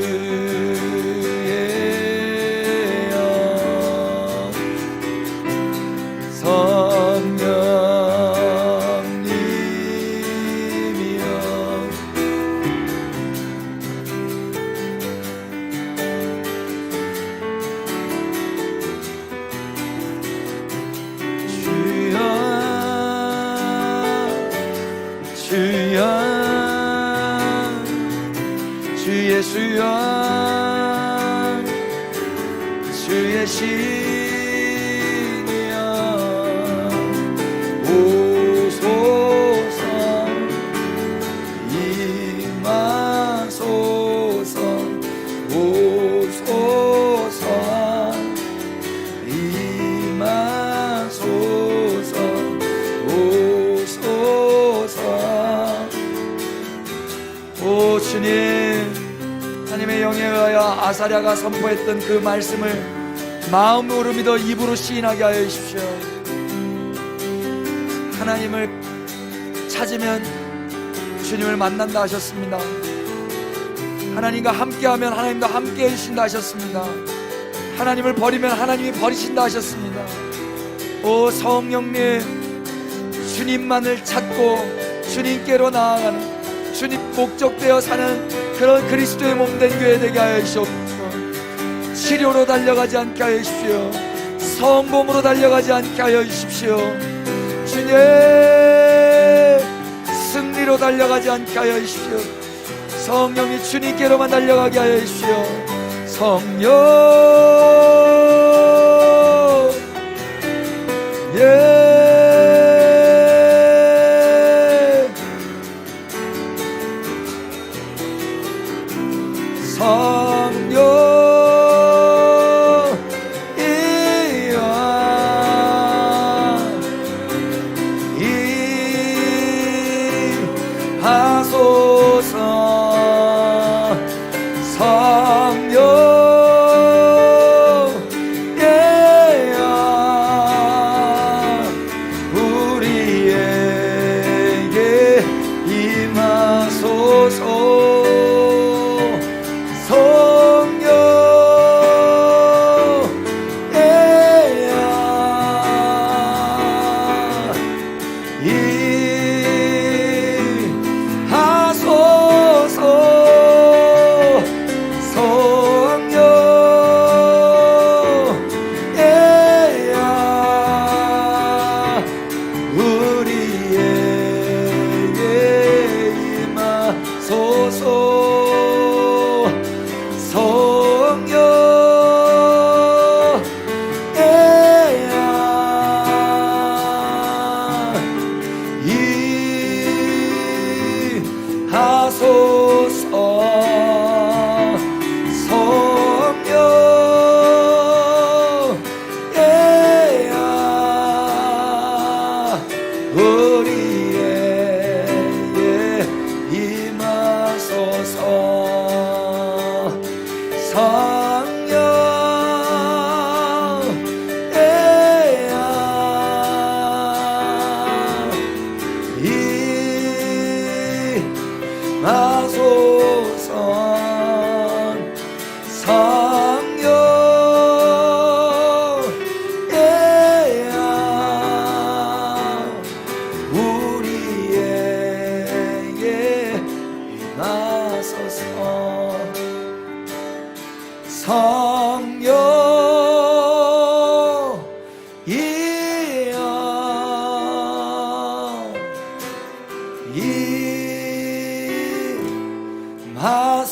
영 성령님이여 주여 주 예수여 주의 신이여 오소서 임하소서. 오소서 임하소서. 오소서. 오 주님, 하나님의 영에 의하여 아사랴가 선포했던 그 말씀을 마음으로 믿어 입으로 시인하게 하여 주십시오. 하나님을 찾으면 주님을 만난다 하셨습니다. 하나님과 함께하면 하나님도 함께 해주신다 하셨습니다. 하나님을 버리면 하나님이 버리신다 하셨습니다. 오 성령님, 주님만을 찾고 주님께로 나아가는, 주님 목적되어 사는 그런 그리스도의 몸된 교회 되게 하여 주시옵소서. 치료로 달려가지 않게 하여 주십시오. 성공으로 달려가지 않게 하여 주십시오. 주님, 승리로 달려가지 않게 하여 주십시오. 성령이 주님께로만 달려가게 하여 주십시오. 성령, 성령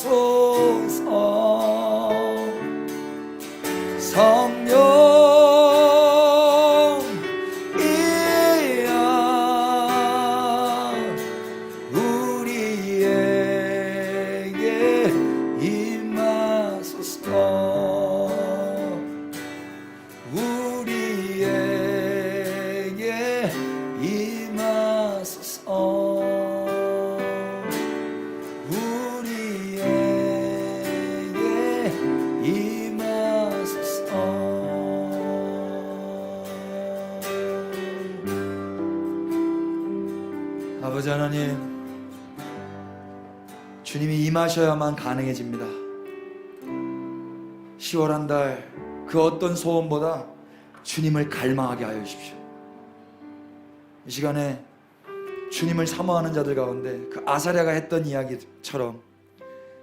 하소서. 성령 우리에게 임하소서. 아버지 하나님, 주님이 임하셔야만 가능해집니다. 10월 한 달 그 어떤 소원보다 주님을 갈망하게 하여 주십시오. 이 시간에 주님을 사모하는 자들 가운데 그 아사랴가 했던 이야기처럼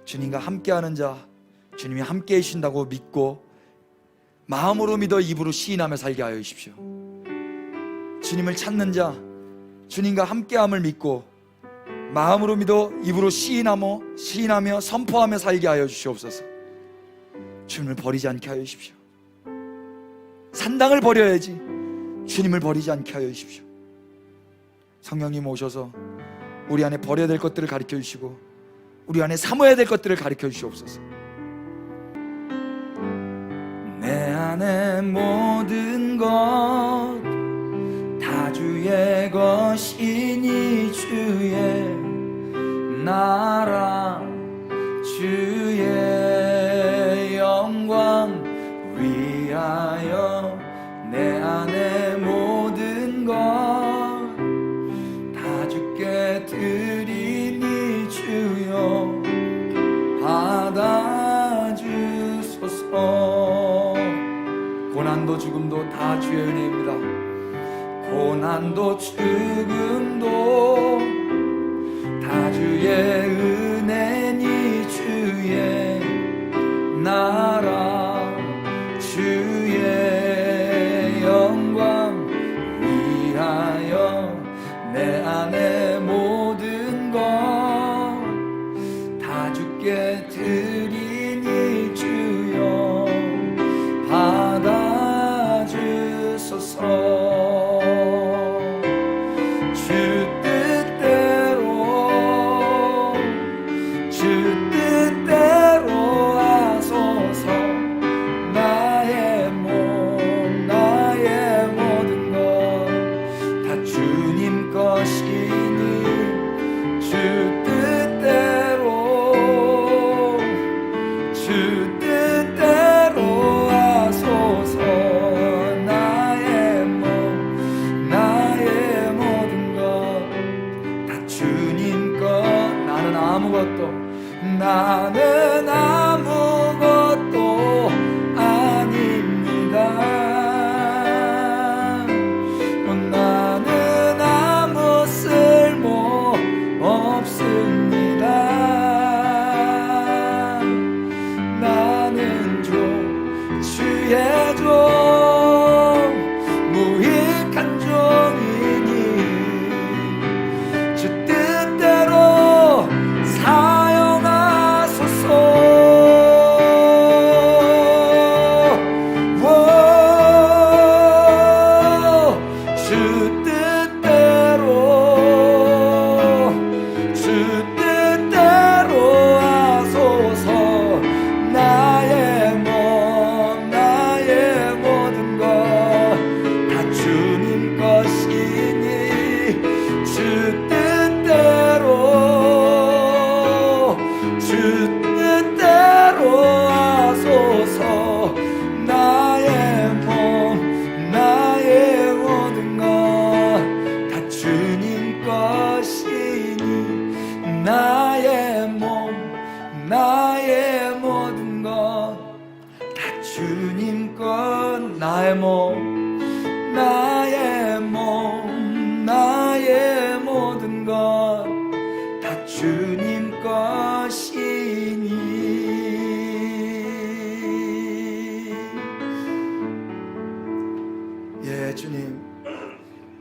주님과 함께하는 자, 주님이 함께 해주신다고 믿고 마음으로 믿어 입으로 시인하며 살게 하여 주십시오. 주님을 찾는 자, 주님과 함께함을 믿고 마음으로 믿어 입으로 시인하며 선포하며 살게 하여 주시옵소서. 주님을 버리지 않게 하여 주십시오. 산당을 버려야지 주님을 버리지 않게 하여 주십시오. 성령님 오셔서 우리 안에 버려야 될 것들을 가르쳐 주시고 우리 안에 삼아야 될 것들을 가르쳐 주시옵소서. 내 안에 모든 것 다 주의 것이니 주의 나라 주의 고난도 죽음도 다 주의 은혜입니다. 고난도 죽음도 다 주의 은혜니 주의 나라 주의 영광 위하여 내 안에 모든 것 다 주께 드리니 주여 받아주소서. 나는 아무것도 아닙니다. 나는 아무 쓸모 없습니다. 나는 주의 종 무익한 종이니 주 뜻대로 나의 모든 것 다 주님 것. 나의 몸 나의 모든 것 다 주님 것이니. 예, 주님,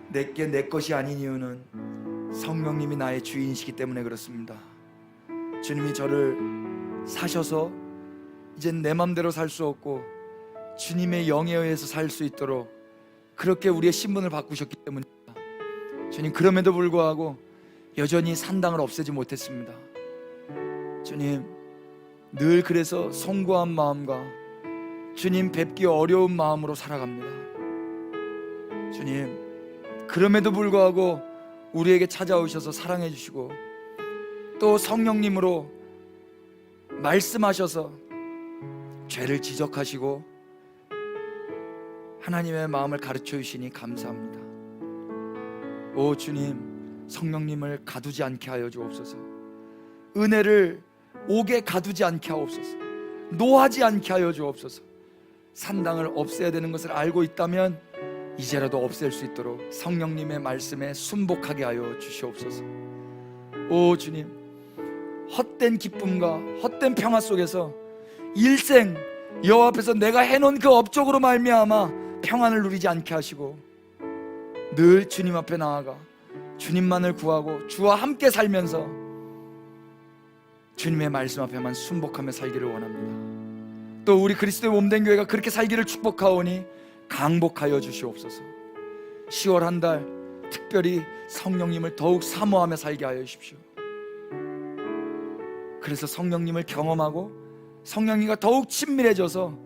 내게 내 것이 아닌 이유는 성령님이 나의 주인이시기 때문에 그렇습니다. 주님이 저를 사셔서 이젠 내 맘대로 살 수 없고 주님의 영에 의해서 살 수 있도록 그렇게 우리의 신분을 바꾸셨기 때문입니다. 주님, 그럼에도 불구하고 여전히 산당을 없애지 못했습니다. 주님, 늘 그래서 송구한 마음과 주님 뵙기 어려운 마음으로 살아갑니다. 주님, 그럼에도 불구하고 우리에게 찾아오셔서 사랑해 주시고 또 성령님으로 말씀하셔서 죄를 지적하시고 하나님의 마음을 가르쳐 주시니 감사합니다. 오 주님, 성령님을 가두지 않게 하여 주옵소서. 은혜를 옥에 가두지 않게 하옵소서. 노하지 않게 하여 주옵소서. 산당을 없애야 되는 것을 알고 있다면 이제라도 없앨 수 있도록 성령님의 말씀에 순복하게 하여 주시옵소서. 오 주님, 헛된 기쁨과 헛된 평화 속에서 일생 여호와 앞에서 내가 해놓은 그 업적으로 말미암아 평안을 누리지 않게 하시고 늘 주님 앞에 나아가 주님만을 구하고 주와 함께 살면서 주님의 말씀 앞에만 순복하며 살기를 원합니다. 또 우리 그리스도의 몸된 교회가 그렇게 살기를 축복하오니 강복하여 주시옵소서. 10월 한 달 특별히 성령님을 더욱 사모하며 살게 하여 주십시오. 그래서 성령님을 경험하고 성령님과 더욱 친밀해져서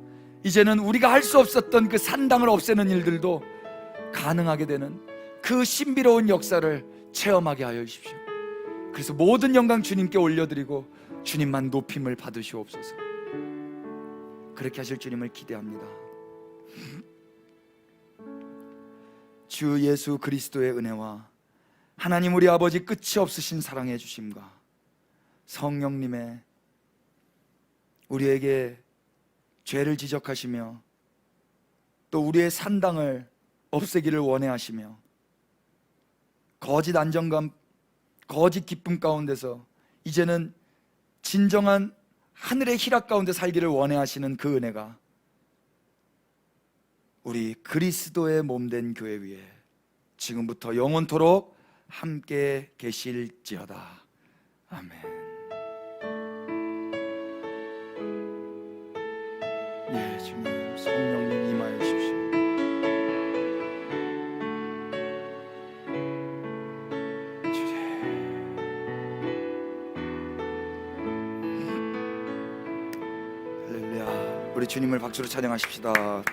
이제는 우리가 할 수 없었던 그 산당을 없애는 일들도 가능하게 되는 그 신비로운 역사를 체험하게 하여 주십시오. 그래서 모든 영광 주님께 올려드리고 주님만 높임을 받으시옵소서. 그렇게 하실 주님을 기대합니다. 주 예수 그리스도의 은혜와 하나님 우리 아버지 끝이 없으신 사랑해 주심과 성령님의 우리에게 죄를 지적하시며 또 우리의 산당을 없애기를 원해하시며 거짓 안정감, 거짓 기쁨 가운데서 이제는 진정한 하늘의 희락 가운데 살기를 원해하시는 그 은혜가 우리 그리스도의 몸된 교회 위에 지금부터 영원토록 함께 계실지어다. 아멘. 예, 주님, 성령님 임하여 주십시오. 할렐루야. 우리 주님을 박수로 찬양하십시다.